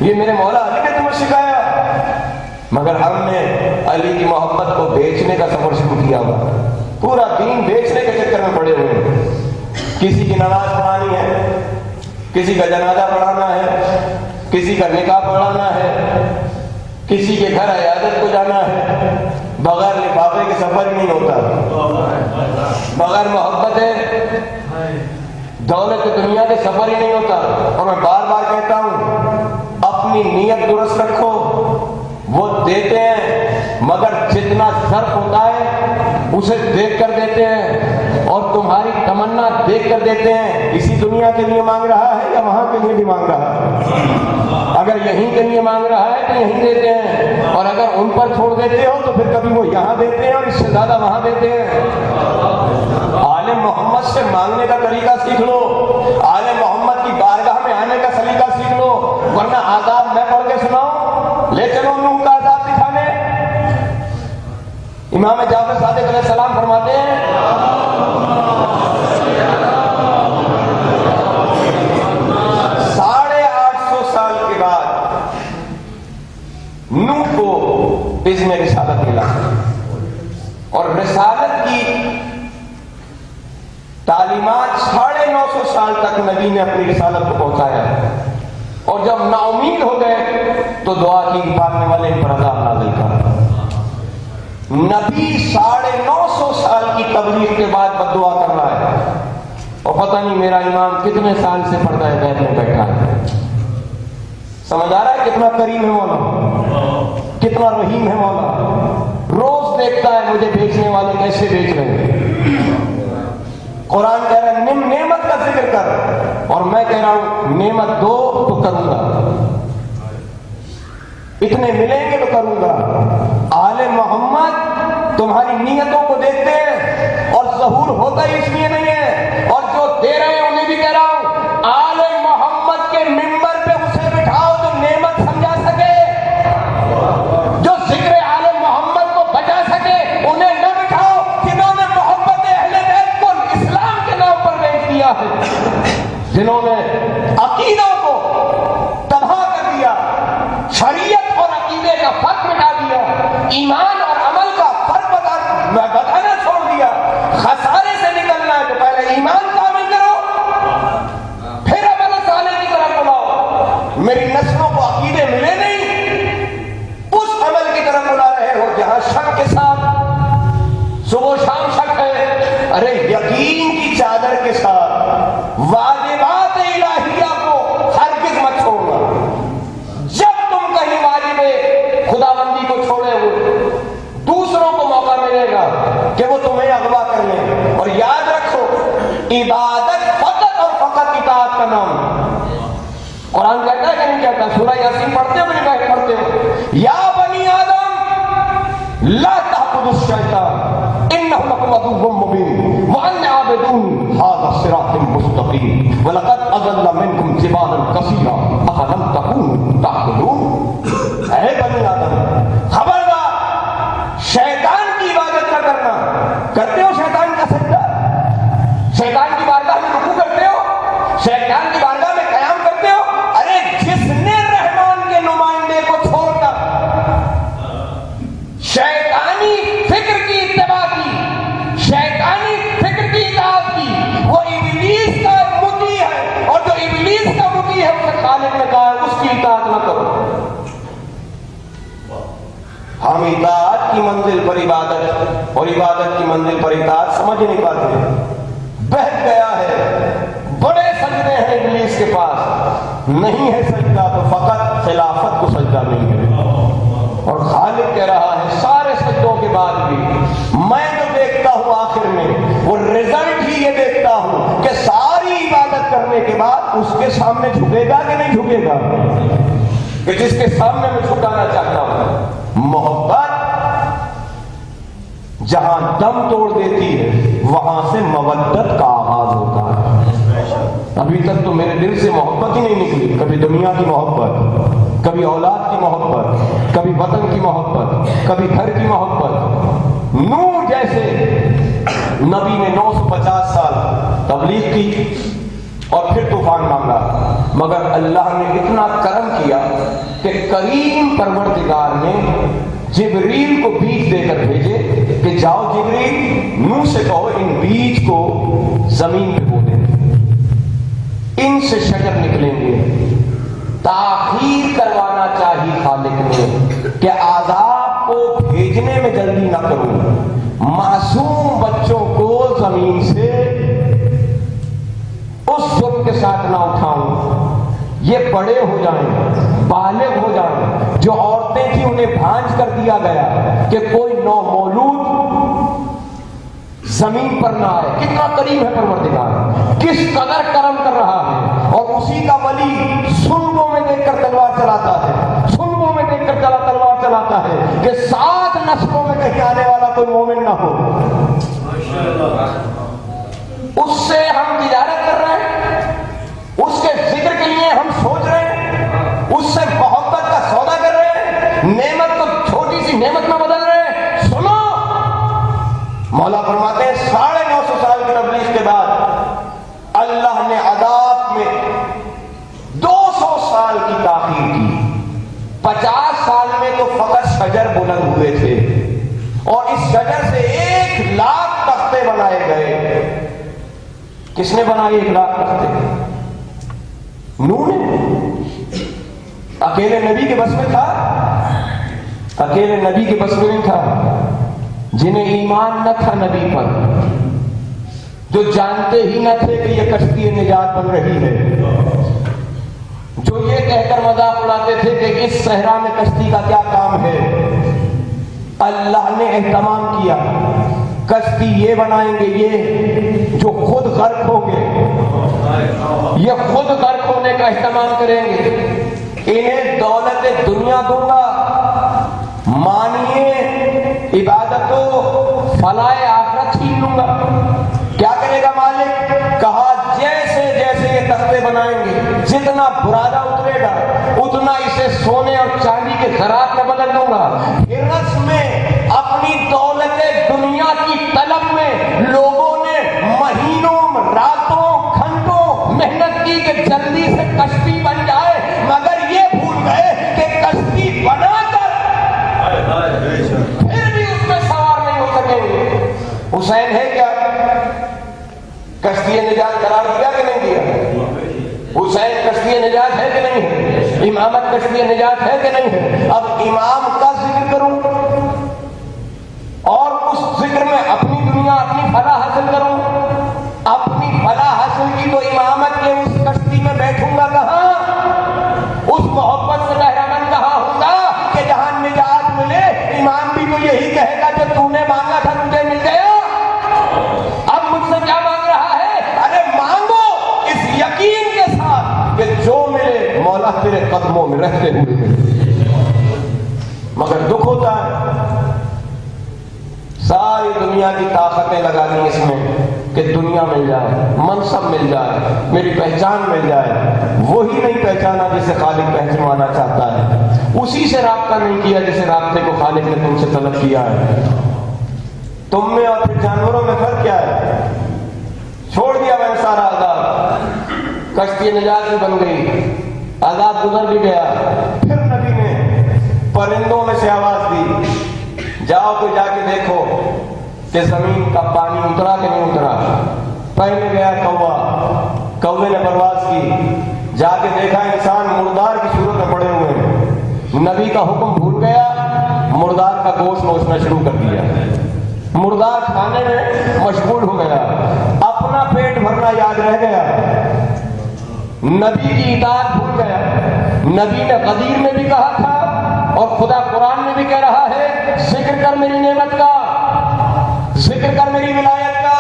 یہ میرے مولا علی نے تمہیں سکھایا. مگر ہم نے علی کی محبت کو بیچنے کا سفر شروع کیا ہوا، پورا دین بیچنے کے چکر میں پڑے ہوئے ہیں. کسی کی نماز پڑھانی ہے، کسی کا جنازہ پڑھانا ہے، کسی کا نکاح پڑھانا ہے، کسی کے گھر عیادت کو جانا ہے. بغیر لفافے کے سفر ہی نہیں ہوتا. بغیر محبت دولت دنیا کے سفر ہی نہیں ہوتا. اور میں بار بار کہتا ہوں اپنی نیت درست رکھو. وہ دیتے ہیں مگر جتنا ظرف ہوتا ہے اسے دیکھ کر دیتے ہیں، اور تمہاری تمنا دیکھ کر دیتے ہیں. اسی دنیا کے لیے مانگ رہا ہے یا وہاں کے لیے بھی مانگ رہا ہے؟ اگر یہیں کے لیے مانگ رہا ہے تو یہیں دیتے ہیں، اور اگر ان پر چھوڑ دیتے ہو تو پھر کبھی وہ یہاں دیتے ہیں اور اس سے زیادہ وہاں دیتے ہیں. آل محمد سے مانگنے کا طریقہ سیکھ لو، آل محمد کی بارگاہ میں آنے کا سلیقہ سیکھ لو، ورنہ آداب میں پڑھ کے سناؤں؟ لے چلو نوح کا آداب دکھانے. امام جعفر صادق علیہ السلام فرماتے ہیں 850 سال کے بعد نوح کو اذن رسالت ملا، اور رسالت کی تعلیمات 950 سال تک نبی نے اپنی رسالت کو پہنچایا. اور جب نا امید ہو گئے تو دعا کی پانے والے پر عذاب نازل کر. نبی 950 سال کی تبلیغ کے بعد بد دعا کر رہا ہے، اور پتہ نہیں میرا امام کتنے سال سے پردہ بیت میں بیٹھا ہے. سمجھ آ رہا ہے کتنا کریم ہے مولا، کتنا رحیم ہے مولا. روز دیکھتا ہے مجھے بیچنے والے کیسے بیچ رہے ہیں. قرآن کہہ رہا ہے نعمت کا ذکر کر، اور میں کہہ رہا ہوں نعمت دو تو کروں گا، اتنے ملیں گے تو کروں گا. آل محمد تمہاری نیتوں کو دیکھتے ہیں، اور ظہور ہوتا ہی اس لیے نہیں ہے. اور جو دے رہے ہیں انہیں بھی کہہ رہا ہوں آل محمد کے ممبر پہ اسے بٹھاؤ جو نعمت سمجھا سکے، جو ذکر آل محمد کو بچا سکے. انہیں نہ بٹھاؤ جنہوں نے محبت اہل بیت کو اسلام کے نام پر بیچ دیا ہے، جنہوں نے عقیدوں کو تباہ کر دیا، شریعت اور عقیدے کا فرق مٹا دیا، ایمان اور عمل کا فرق بتانا چھوڑ دیا. خسارے سے نکلنا ہے تو پہلے ایمان کامل کرو، پھر عمل صالح کی طرف بلاؤ. میری نسلوں کو عقیدے ملے نہیں، اس عمل کی طرف بلا رہے ہو جہاں شک کے ساتھ صبح و شام شک ہے. ارے یقین کی چادر کے ساتھ واجبات الہیہ کو ہرگز مت چھوڑنا. جب تم کہیں واجب خداوندی کو چھوڑے ہوئے دوسروں کو موقع ملے گا کہ وہ تمہیں اغوا کر لیں. اور یاد رکھو عبادت فقط اور فقط اطاعت کا نام. قرآن کہتا ہے کہ نہیں کہتا؟ سورہ یاسین پڑھتے ہو کہ نہیں پڑھتے ہو؟ یا بنی آدم لا تعبدوا الشیطان انہ لکم عدو مبین وان عابدون ھذا صراط مستقیم ولقد اضل منکم جبالا کثیرا افلم تکونوا تعقلون. اے بنی آدم خبردار، ہم اطاعت کی منزل پر عبادت اور عبادت کی منزل پر اطاعت سمجھ نہیں پاتے. بہت گیا ہے. بڑے سجدے ہیں ابلیس کے پاس, نہیں ہے سجدہ تو فقط خلافت کو سجدہ نہیں ہے. اور خالق کہہ رہا ہے سارے سجدوں کے بعد بھی میں جو دیکھتا ہوں آخر میں وہ رزلٹ ہی یہ دیکھتا ہوں کہ ساری عبادت کرنے کے بعد اس کے سامنے جھکے گا کہ نہیں جھکے گا, کہ جس کے سامنے میں جھکانا چاہتا ہوں. محبت جہاں دم توڑ دیتی ہے وہاں سے مودت کا آغاز ہوتا ہے. ابھی تک تو میرے دل سے محبت ہی نہیں نکلی. کبھی دنیا کی محبت, کبھی اولاد کی محبت, کبھی وطن کی محبت, کبھی گھر کی محبت. نوح جیسے نبی نے 950 سال تبلیغ کی اور پھر طوفان مانگا, مگر اللہ نے اتنا کرم کیا کہ کریم پروردگار نے جبریل کو بیج دے کر بھیجے کہ جاؤ جبریل, نوح سے کہو ان بیج کو زمین پہ بو دیں, ان سے شجر نکلیں گے. تاخیر کروانا چاہیے خالق نے کہ عذاب کو بھیجنے میں جلدی نہ کروں, معصوم بچوں کو زمین سے اس جرم کے ساتھ نہ اٹھاؤں. یہ بڑے ہو جائیں, بالغ ہو جائیں. جو عورتیں تھیں انہیں بھانج کر دیا گیا کہ کوئی نومولود زمین پر نہ آئے. کتنا کریم ہے پروردگار, کس قدر کرم کر رہا ہے. اور اسی کا ولی سنگوں میں دیکھ کر تلوار چلاتا ہے, سنگوں میں دیکھ کر تلوار چلاتا ہے کہ 7 نسلوں میں کہیں آنے والا کوئی مومن نہ ہو. اس سے ہم تجارت کر رہے ہیں, اس کے ذکر کے لیے ہم سوچ رہے ہیں, اس سے محبت کا سودا کر رہے ہیں, نعمت کو چھوٹی سی نعمت میں بدل رہے ہیں. سنو, مولا فرماتے ہیں 950 سال کی تبلیغ کے بعد اللہ نے عذاب میں 200 سال کی تاخیر کی. 50 سال میں تو فقط شجر بلند ہوئے تھے اور اس شجر سے 1 لاکھ تختے بنائے گئے. کس نے بنائے 1 لاکھ تختے؟ نوح نے. اکیلے نبی کے بس میں تھا؟ اکیلے نبی کے بس میں نہیں تھا. جنہیں ایمان نہ تھا نبی پر, جو جانتے ہی نہ تھے کہ یہ کشتی نجات بن رہی ہے, جو یہ کہہ کر مذاق اڑاتے تھے کہ اس صحرا میں کشتی کا کیا کام ہے, اللہ نے اہتمام کیا کشتی یہ بنائیں گے یہ جو خود غرق ہوں گے, یہ خود غرق ہونے کا اہتمام کریں گے. انہیں دولت دنیا دوں گا, مانیے عبادت و فلاح آخرت چھین لوں گا. کیا کرے گا مالک؟ کہا جیسے جیسے یہ تختے بنائیں گے جتنا برادہ اترے گا اتنا اسے سونے اور چاندی کے زراعت میں بدل دوں گا. ہرس میں اپنی دولت دنیا کی طلب میں لوگوں نے مہینوں راتوں گھنٹوں محنت کی کہ جلدی سے کشتی بن جائے, مگر یہ بھول گئے کہ کشتی بنا کر پھر بھی اس میں سوار نہیں ہو سکیں گے. حسین ہے کیا؟ کشتی نجات قرار دیا کہ نہیں دیا؟ حسین کشتی نجات ہے کہ نہیں ہے؟ امامت کشتی نجات ہے کہ نہیں ہے؟ اب امام کا ذکر کروں اور اس ذکر میں اپنی دنیا اپنی فلاح حاصل کروں. اپنی فلاح حاصل کی تو امامت کے اس کشتی میں بیٹھوں گا کہاں, اس محبت سے بہرمند کہاں ہوں گا کہ جہاں نجات ملے. امام بھی تو یہی کہے گا جو تو نے مانگا تھا تجھے مل گیا, اب مجھ سے کیا مانگ رہا ہے؟ ارے مانگو اس یقین کے ساتھ کہ جو ملے مولا تیرے قدموں میں رہتے ہوئے ملے. مگر دکھ ہوتا ہے ساری دنیا کی طاقتیں لگانی اس میں کہ دنیا مل جائے, منصب مل جائے, میری پہچان مل جائے. وہی نہیں پہچانا جسے خالق پہچاننا چاہتا ہے, اسی سے رابطہ نہیں کیا جسے رابطے کو خالق نے تم سے طلب کیا ہے. تم میں اور پھر جانوروں میں فرق کیا ہے؟ چھوڑ دیا میں نے سارا عذاب, کشتی نجات بھی بن گئی, عذاب گزر بھی گیا. پھر نبی نے پرندوں میں سے آواز دی, جاؤ کوئی جا کے دیکھو کہ زمین کا پانی اترا کہ نہیں اترا. پہلے گیا کوے نے پرواز کی, جا کے دیکھا انسان مردار کی صورت میں پڑے ہوئے ہیں. نبی کا حکم بھول گیا, مردار کا گوشت نوچنا شروع کر دیا، مردار کھانے میں مشغول ہو گیا، اپنا پیٹ بھرنا یاد رہ گیا، نبی کی اطاعت بھول گیا۔ نبی نے غدیر میں بھی کہا تھا اور خدا قرآن میں بھی کہہ رہا ہے ذکر کر میری نعمت کا، ذکر کر میری ولایت کا۔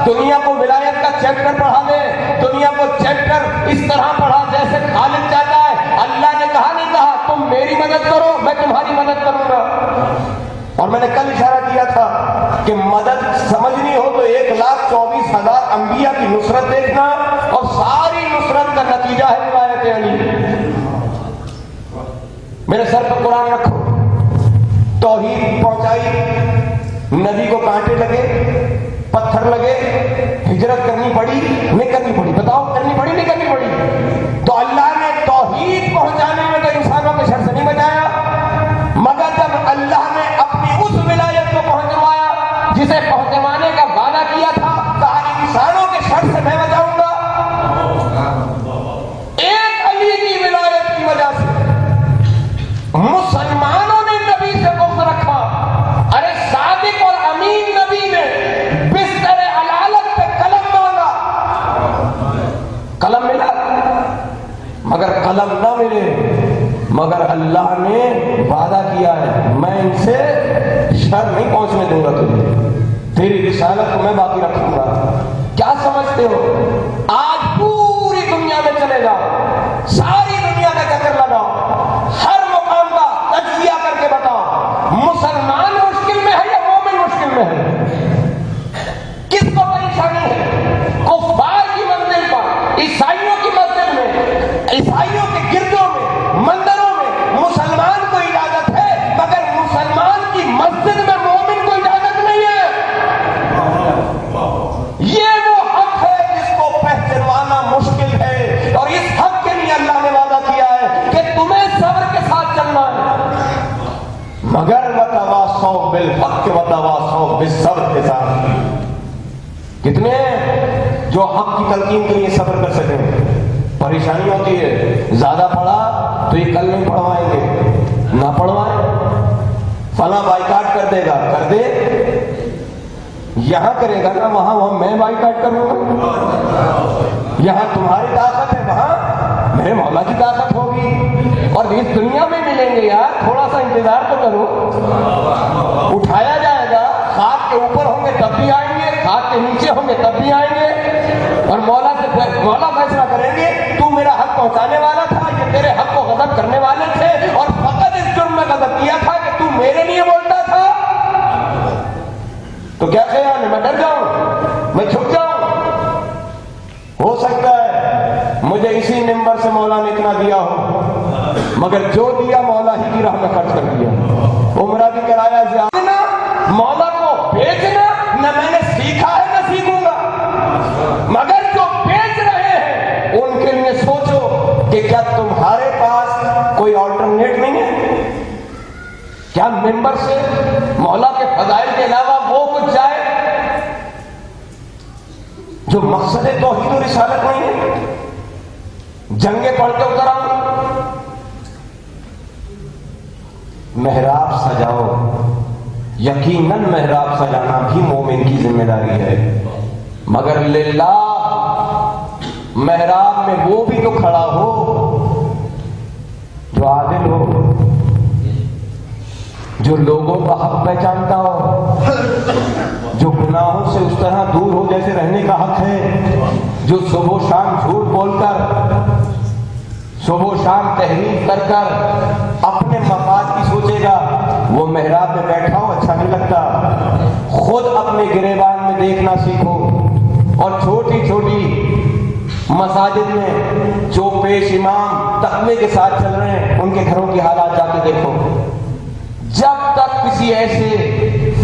دنیا کو ولایت کا چیپٹر پڑھا دے، دنیا کو چیپٹر اس طرح پڑھا جیسے خالق چاہتا ہے۔ اللہ نے کہا نہیں کہا تم میری مدد کرو میں تمہاری مدد کروں گا۔ اور میں نے کل اشارہ کیا تھا کہ مدد سمجھنی ہو تو 1,24,000 انبیاء کی نصرت دیکھنا، اور ساری نصرت کا نتیجہ ہے ولایت علی۔ میرے سر پر قرآن رکھو، توحید پہنچائی، نبی کو کانٹے لگے، پتھر لگے، ہجرت کرنی پڑی نہیں کرنی پڑی؟ بتاؤ کرنی پڑی نہیں کرنی پڑی؟ تو اللہ نے توحید پہنچانے میں تو انسانوں کے شر سے نہیں بچایا، مگر جب اللہ نے اپنی اس ولایت کو پہنچوایا جسے پہنچوانے کا وعدہ کیا تھا، کہا انسانوں کے شر سے میں بچاؤں گا۔ ایک علی کی ولایت کی وجہ سے مسلمانوں نے نبی سے بغض رکھا۔ ارے صادق اور امین نبی نے بستر علالت پہ قلم مانگا، قلم ملا مگر قلم نہ ملے، مگر اللہ نے وعدہ کیا ہے میں ان سے شر نہیں پہنچنے دوں گا، تیری رسالت کو میں باقی رکھوں گا۔ کیا سمجھتے ہو؟ آج پوری دنیا میں چلے جاؤ، ساری دنیا کا چکر لگاؤ، ہر مقام کا تجزیہ کر کے بتاؤ مسلمان مشکل میں ہے یا مومن مشکل میں ہے؟ کس کو پریشانی ہے؟ کفار کی منزل پر، عیسائیوں کی مسجد میں، عیسائیوں کے گردوں میں، مندروں میں مسلمان کو اجازت ہے، مگر مسلمان کی مسجد میں مومن کو اجازت نہیں ہے۔ یہ وہ حق ہے جس کو پہچاننا مشکل ہے، اور اس حق کے لیے اللہ نے وعدہ کیا ہے کہ تمہیں صبر کے ساتھ چلنا ہے، مگر وتواصوا بالحق وتواصوا بالصبر کے ساتھ۔ کتنے ہیں جو حق کی تلقین کے لیے صبر کر سکیں؟ پریشانی ہوتی ہے، زیادہ پڑھا تو یہ کل نہیں پڑھوائیں گے، نہ پڑھوائیں، فلاں بائیکاٹ کر دے گا، کر دے، یہاں کرے گا نا وہاں میں بائیکاٹ کروں گا، یہاں تمہاری طاقت ہے وہاں میرے مولا کی طاقت ہوگی، اور اس دنیا میں ملیں گے یار، تھوڑا سا انتظار تو کرو، اٹھایا جائے گا، خاک کے اوپر ہوں گے تب بھی آئیں گے، خاک کے نیچے ہوں گے تب بھی آئیں گے، اور مولا فیصلہ کریں گے تو میرا حق پہنچانے والا تھا، یہ تیرے حق کو غضب کرنے والے تھے، اور فقط اس جرم میں غضب کیا تھا کہ تو میرے لیے بولتا تھا۔ تو کیا خیال ہے میں ڈر جاؤں، میں چھپ جاؤں؟ ہو سکتا ہے مجھے اسی نمبر سے مولا نے اتنا دیا ہو، مگر جو دیا مولا ہی کی راہ میں خرچ کر دیا۔ عمرہ بھی کرایا زیادہ، مولا کو بیچنا نہ میں نے سیکھا ہے نہ سیکھوں گا، مگر جو بیچ رہے ہیں ان کے لیے سوچو کہ کیا تمہارے پاس کوئی آلٹرنیٹ نہیں ہے؟ کیا ممبر سے مولا کے فضائل کے علاوہ وہ کچھ جائے جو مقصد توحید و رسالت نہیں ہے؟ جنگیں پڑھ کے اتر آؤں، محراب سجاؤ، یقیناً محراب سجانا بھی مومن کی ذمہ داری ہے، مگر للہ محراب میں وہ بھی تو کھڑا ہو جو عادل ہو، جو لوگوں کا حق پہچانتا ہو، جو گناہوں سے اس طرح دور ہو جیسے رہنے کا حق ہے، جو صبح و شام جھوٹ بول کر، صبح و شام تحریف کر کر اپنے مفاد کی سوچے گا، وہ محراب میں بیٹھا ہو اچھا نہیں لگتا۔ خود اپنے گریبان میں دیکھنا سیکھو، اور چھوٹی چھوٹی مساجد میں جو پیش امام تقوی کے ساتھ چل رہے ہیں ان کے گھروں کی حالات جا کے دیکھو، جب تک کسی ایسے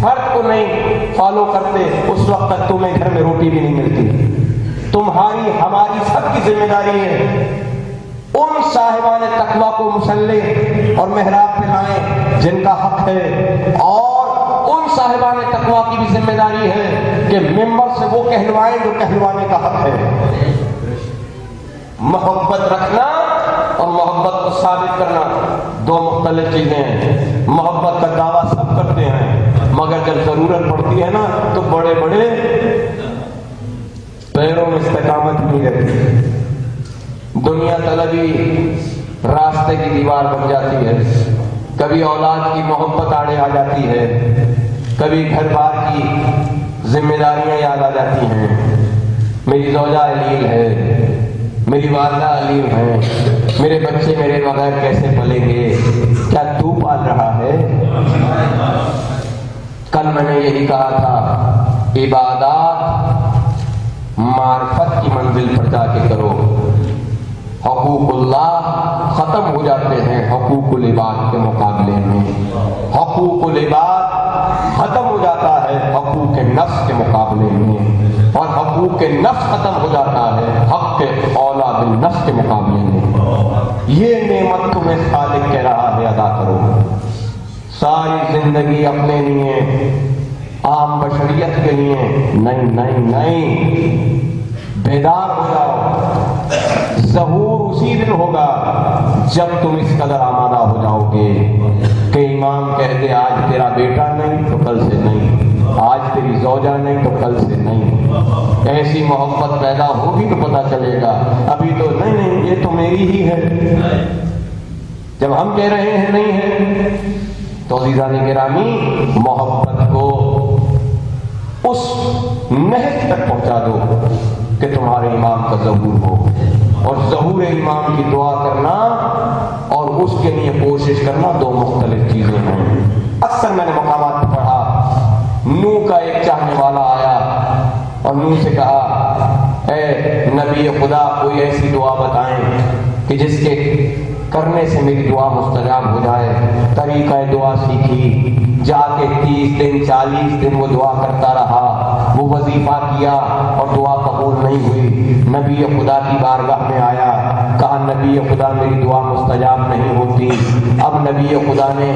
فرد کو نہیں فالو کرتے اس وقت تک تمہیں گھر میں روٹی بھی نہیں ملتی۔ تمہاری ہماری سب کی ذمہ داری ہے ان صاحبان تقویٰ کو مسلح اور محراب پہ لائیں جن کا حق ہے، اور ان صاحبان تقویٰ کی بھی ذمہ داری ہے کہ ممبر سے وہ کہلوائیں جو کہلوانے کا حق ہے۔ محبت رکھنا اور محبت کو ثابت کرنا دو مختلف چیزیں ہیں۔ محبت کا دعویٰ جب ضرورت پڑتی ہے نا تو بڑے بڑے پیروں میں استقامت نہیں رہتی، دنیا طلبی راستے کی دیوار بن جاتی ہے، کبھی اولاد کی محبت آڑے آ جاتی ہے، کبھی گھر بار کی ذمہ داریاں یاد آ جاتی ہیں، میری زوجہ علیل ہے، میری والدہ علیل ہے، میرے بچے میرے بغیر کیسے پلیں گے، کیا تو پال رہا ہے؟ کل میں نے یہی کہا تھا، عبادات معرفت کی منزل پر جا کے کرو، حقوق اللہ ختم ہو جاتے ہیں حقوق العباد کے مقابلے میں، حقوق العباد ختم ہو جاتا ہے حقوق نفس کے مقابلے میں، اور حقوق نفس ختم ہو جاتا ہے حق اولا بالنفس کے مقابلے میں۔ یہ نعمت تمہیں خالق کہہ رہا ہے ادا کرو، ساری زندگی اپنے لیے، عام بشریت کے لیے نہیں نہیں نہیں، بیدار ہو جاؤ، ظہور اسی دن ہوگا جب تم اس قدر آمادہ ہو جاؤ گے کہ امام کہہ دے آج تیرا بیٹا نہیں تو کل سے نہیں، آج تیری زوجہ نہیں تو کل سے نہیں، ایسی محبت پیدا ہوگی تو پتہ چلے گا، ابھی تو نہیں نہیں یہ تو میری ہی ہے، جب ہم کہہ رہے ہیں نہیں ہے تو عزیزان گرامی محبت کو اس نہج تک پہنچا دو کہ تمہارے امام کا ظہور ہو، اور ظہور امام کی دعا کرنا اور اس کے لیے کوشش کرنا دو مختلف چیزیں ہیں۔ اکثر میں نے مقامات پہ پڑھا، نوح کا ایک چاہنے والا آیا اور نوح سے کہا اے نبی خدا کوئی ایسی دعا بتائیں کہ جس کے کرنے سے میری دعا مستجاب ہو جائے۔ طریقہ دعا سیکھی، جا کے 30 دن 40 دن وہ دعا کرتا رہا، وہ وظیفہ کیا اور دعا قبول نہیں ہوئی۔ نبی خدا کی بارگاہ میں آیا، کہا نبی خدا میری دعا مستجاب نہیں ہوتی۔ اب نبی خدا نے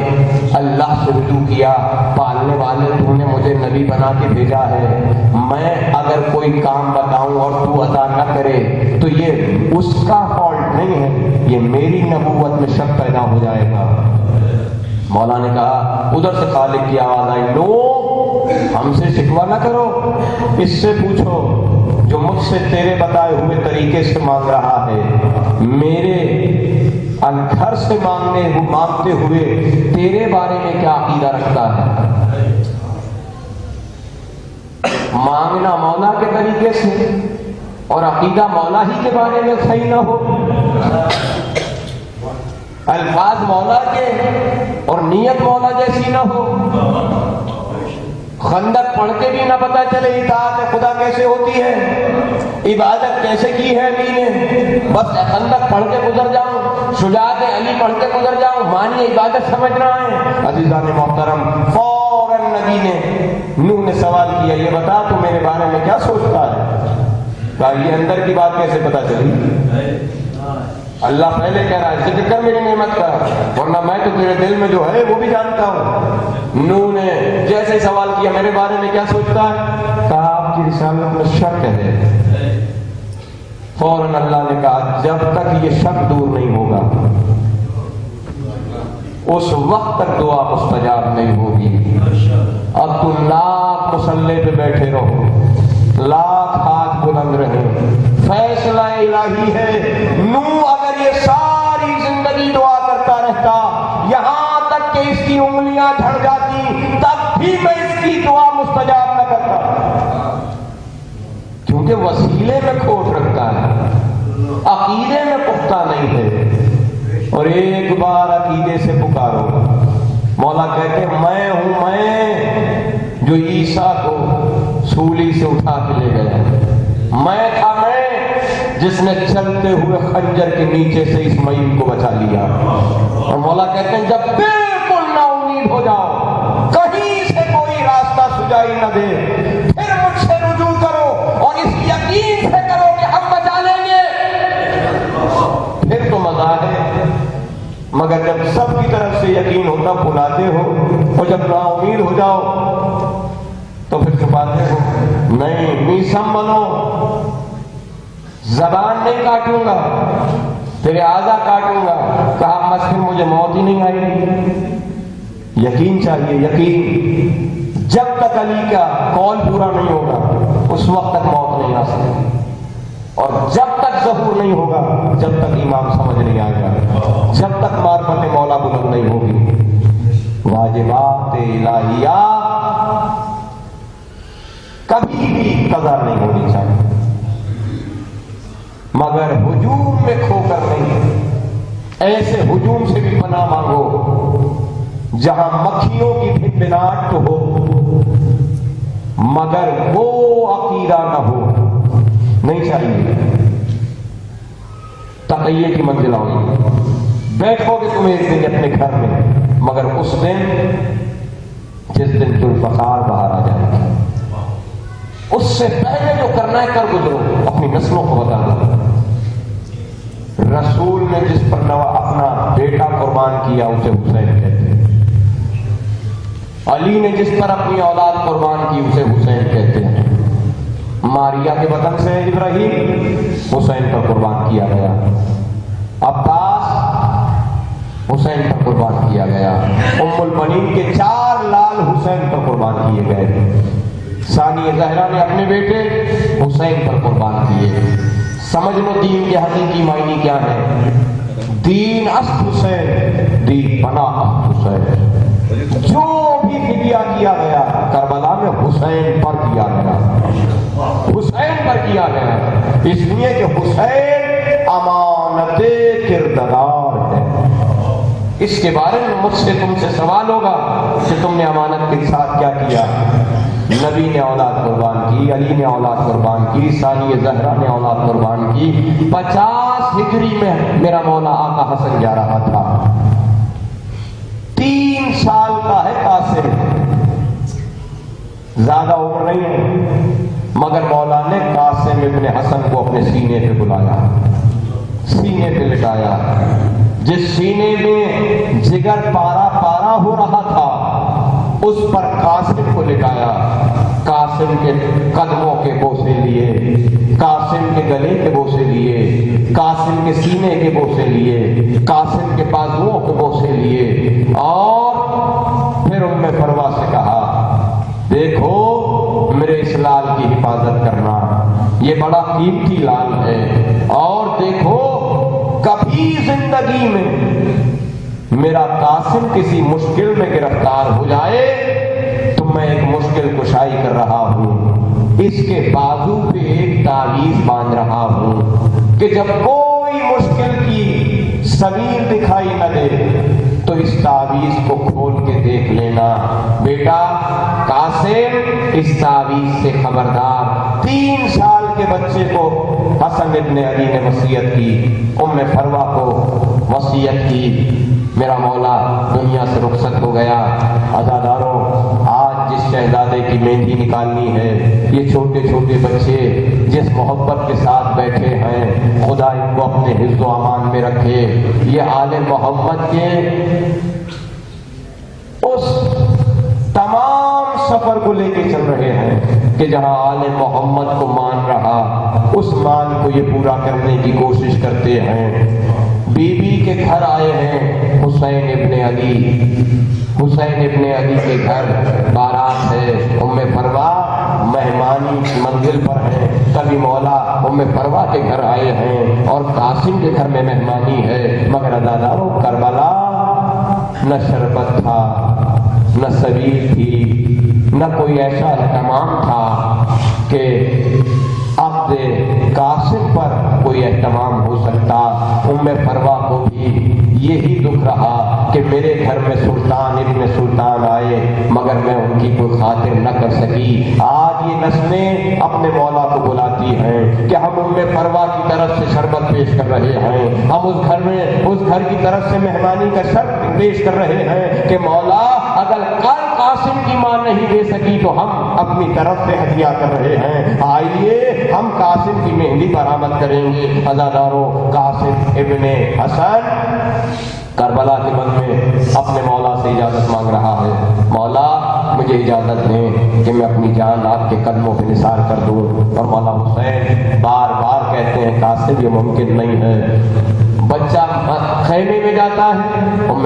اللہ سے رجوع کیا، پالنے والے تو نے مجھے نبی بنا کے بھیجا ہے، میں اگر کوئی کام بتاؤں اور تو عطا نہ کرے تو یہ اس کا فالٹ نہیں ہے، یہ میری نبوت میں شک پیدا ہو جائے گا۔ مولا نے کہا، ادھر سے خالق کی آواز آئی، نو ہم سے شکوہ نہ کرو، اس سے پوچھو جو مجھ سے تیرے بتائے ہوئے طریقے سے مانگ رہا ہے، میرے گھر سے مانگتے ہوئے تیرے بارے میں کیا عقیدہ رکھتا ہے۔ مانگنا مولا کے طریقے سے اور عقیدہ مولا ہی کے بارے میں صحیح نہ ہو، الفاظ مولا کے اور نیت مولا جیسی نہ ہو، خندق پڑھ کے بھی نہ پتہ چلے اطاعت خدا کیسے ہوتی ہے، عبادت کیسے کی ہے نبی نے، بس خندق پڑھ کے گزر جاؤں، شجاعت علی پڑھ کے گزر جاؤں، مانی عبادت سمجھنا ہے۔ عزیزان محترم، فوراً نبی نے نوح نے سوال کیا، یہ بتا تو میرے بارے میں کیا سوچتا ہے؟ کہا یہ اندر کی بات کیسے پتہ چلی؟ اللہ پہلے کہہ رہا ہے ذکر کر میری نعمت کا، ورنہ میں تو تیرے دل میں جو ہے وہ بھی جانتا ہوں۔ نوح نے جیسے سوال کیا میرے بارے میں کیا سوچتا ہے، کہا آپ کی رسالت میں شک ہے۔ فوراً اللہ نے کہا جب تک یہ شک دور نہیں ہوگا اس وقت تک دعا مستجاب نہیں ہوگی۔ اب تم لاکھ مصلے پہ بیٹھے رہو، لاکھ ہاتھ بلند رہے، فیصلہ الہی ہے۔ نوح اگر یہ ساری زندگی دعا کرتا رہتا، یہاں تک کہ اس کی انگلیاں جھڑ جاتی، تب بھی میں اس کی دعا مستجاب نہ کرتا، کیونکہ وسیلے میں کھوٹ رکھتا ہے، عقیدے میں پختہ نہیں ہے۔ اور ایک بار عقیدے سے پکارو، مولا کہتے میں ہوں میں جو عیسیٰ کو سولی سے اٹھا کے لے گیا، میں تھا میں جس نے چلتے ہوئے خنجر کے نیچے سے اسماعیل کو بچا لیا۔ اور مولا کہتے ہیں جب بالکل نا امید ہو جاؤ، کہیں سے کوئی راستہ سجائی نہ دے، پھر مجھ سے رجوع کرو اور اس یقین سے کرو کہ ہم بچا لیں گے، پھر تو مزہ ہے۔ مگر جب سب کی طرف سے یقین ہوتا بلاتے ہو، اور جب نا امید ہو جاؤ تو پھر چھپاتے ہو، نہیں میسم بنو، زبان نہیں کاٹوں گا، تیرے اعضا کاٹوں گا۔ کہا بس پھر مجھے موت ہی نہیں آئے گی۔ یقین چاہیے، یقین جب تک علی کا قول پورا نہیں ہوگا اس وقت تک موت نہیں آ سکتی، اور جب تک ظہور نہیں ہوگا جب تک امام سمجھ نہیں آئے گا، جب تک معرفت مولا بلند نہیں ہوگی۔ واجبات الہیہ کبھی بھی قضا نہیں ہونی چاہیے، مگر ہجوم میں کھو کر نہیں، ایسے ہجوم سے بھی پناہ مانگو جہاں مکھیوں کی بھنبھناہٹ تو ہو مگر وہ عقیدہ نہ ہو، نہیں چاہیے۔ تقیے کی منزل ہوگی، بیٹھو گے تم ایک دن اپنے گھر میں، مگر اس دن جس دن ذوالفقار باہر آ جائے گا، اس سے پہلے جو کرنا ہے کر گزرو، اپنی نسلوں کو بتا دو۔ رسول نے جس پر اپنا بیٹا قربان کیا اسے حسین کہتے ہیں، علی نے جس پر اپنی اولاد قربان کی اسے حسین کہتے ہیں۔ ماریا کے وطن سے ابراہیم حسین پر قربان کیا گیا، عباس حسین پر قربان کیا گیا، ام البنین کے 4 لال حسین پر قربان کیے گئے، ثانی زہرا نے اپنے بیٹے حسین پر قربان کیے۔ سمجھ لو دین کے حقیقی معنی کیا ہے، دین است حسین، دین پناہ حسین۔ جو بھی فدیہ کیا گیا کربلا میں حسین پر کیا گیا، حسین پر کیا گیا، اس لیے کہ حسین امانت کردگار ہے۔ اس کے بارے میں مجھ سے تم سے سوال ہوگا کہ تم نے امانت کے ساتھ کیا کیا؟ نبی نے اولاد قربان کی، علی نے اولاد قربان کی، ثانی زہرا نے اولاد قربان کی۔ 50 ہجری میں میرا مولا آقا حسن جا رہا تھا، 3 سال کا ہے قاسم، زیادہ عمر نہیں ہے، مگر مولا نے قاسم ابن حسن کو اپنے سینے پہ بلایا، سینے پہ لٹایا، جس سینے میں جگر پارا پارا ہو رہا تھا اس پر قاسم کو لٹایا، قاسم کے قدموں کے بوسے لیے، قاسم کے گلے کے بوسے لیے، قاسم کے سینے کے بوسے لیے، قاسم کے بازوؤں کے بوسے لیے، اور پھر ام فروا سے کہا دیکھو میرے اس لال کی حفاظت کرنا، یہ بڑا قیمتی لال ہے، اور دیکھو کبھی زندگی میں میرا قاسم کسی مشکل میں گرفتار ہو جائے تو میں ایک مشکل کشائی کر رہا ہوں، اس کے بازو پہ ایک تعویذ باندھ رہا ہوں کہ جب کوئی مشکل کی سبیل دکھائی نہ دے تو اس تعویذ کو کھول کے دیکھ لینا۔ بیٹا قاسم اس تعویذ سے خبردار۔ 3 سال کے بچے کو حسن ابن علی نے وصیت کی، ام فروا کو وصیت کی، میرا مولا دنیا سے رخصت ہو گیا۔ عزاداروں، آج جس شہزادے کی مہندی نکالنی ہے، یہ چھوٹے چھوٹے بچے جس محبت کے ساتھ بیٹھے ہیں، خدا ان کو اپنے حفظ و امان میں رکھے۔ یہ آل محمد کے اس تمام سفر کو لے کے چل رہے ہیں کہ جہاں آل محمد کو مان رہا، اس مان کو یہ پورا کرنے کی کوشش کرتے ہیں۔ بی بی کے گھر آئے ہیں حسین ابن علی، حسین ابن علی کے گھر بارات ہے، ام فروا مہمانی منزل پر ہے، کبھی مولا ام فروا کے گھر آئے ہیں اور قاسم کے گھر میں مہمانی ہے، مگر عزاداروں کربلا نہ شربت تھا، نہ سبیل تھی، نہ کوئی ایسا اہتمام تھا کہ عبد قاسم پر کوئی اہتمام ہو سکتا۔ ام فروا کو بھی یہی دکھ رہا کہ میرے گھر میں سلطان ابن سلطان آئے مگر میں ان کی کوئی خاطر نہ کر سکی۔ آج یہ نسلیں اپنے مولا کو بلاتی ہیں کہ ہم ام فروا کی طرف سے شربت پیش کر رہے ہیں، ہم اس گھر کی طرف سے مہمانی کا شرط پیش کر رہے ہیں کہ مولا اگر کل قاسم کی ماں نہیں دے سکی تو ہم اپنی طرف سے ہدیہ کر رہے ہیں، آئیے ہم قاسم کی مہندی برآمد کریں گے۔ عزاداروں، قاسم ابن حسن کربلا کے بن میں اپنے مولا سے اجازت مانگ رہا ہے، مولا مجھے اجازت دیں کہ میں اپنی جان آپ کے قدموں پہ نثار کر دوں، اور مولا حسین بار بار کہتے ہیں قاسم یہ ممکن نہیں ہے۔ بچہ خیمے میں جاتا ہے، ام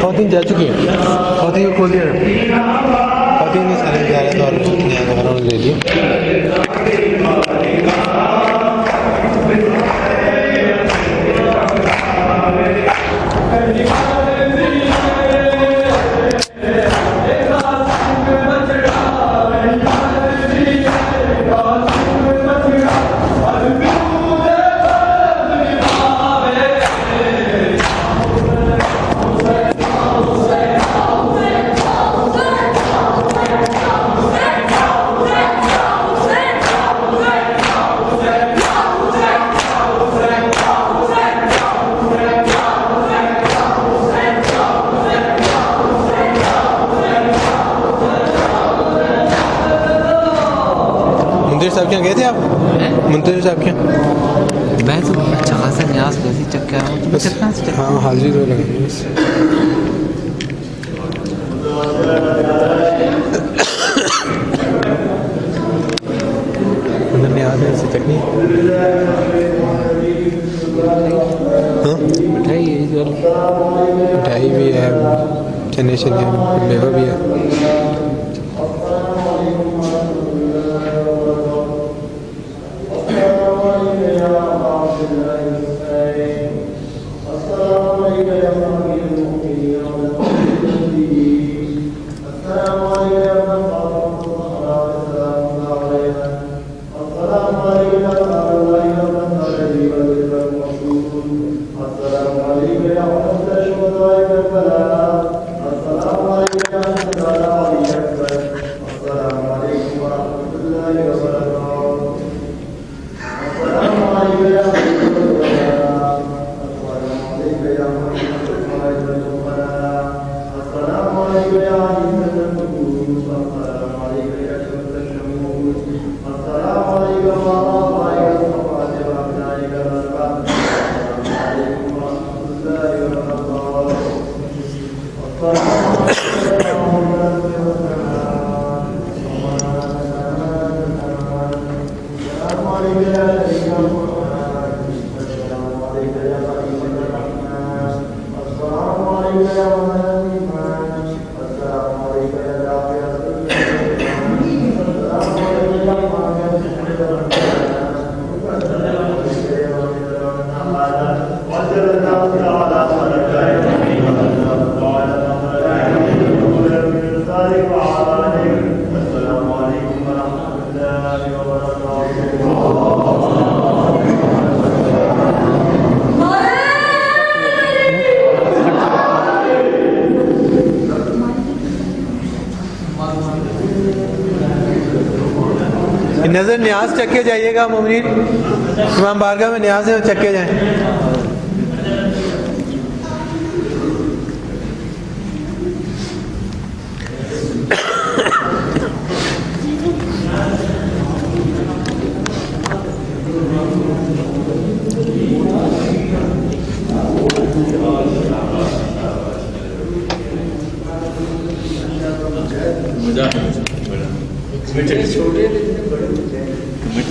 خواتین جا چکی ہیں, خواتین کو کھول دیا, خواتین نے سارے زیادہ طور پر گھروں نے لے لی. صاحب کیا گئے تھے آپ؟ منتظر صاحب کیا میں تو اچھا خاصا نیاز ویسی چکا ہوں. ہاں حاضری تو لگا نیاز ہے ایسی چکنی مٹھائی بھی ہے, چنے شنے میوہ بھی ہے. نظر نیاز چکے جائیے گا مومنین, امام بارگاہ میں نیاز ہے چکے جائیں.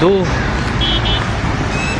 2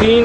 3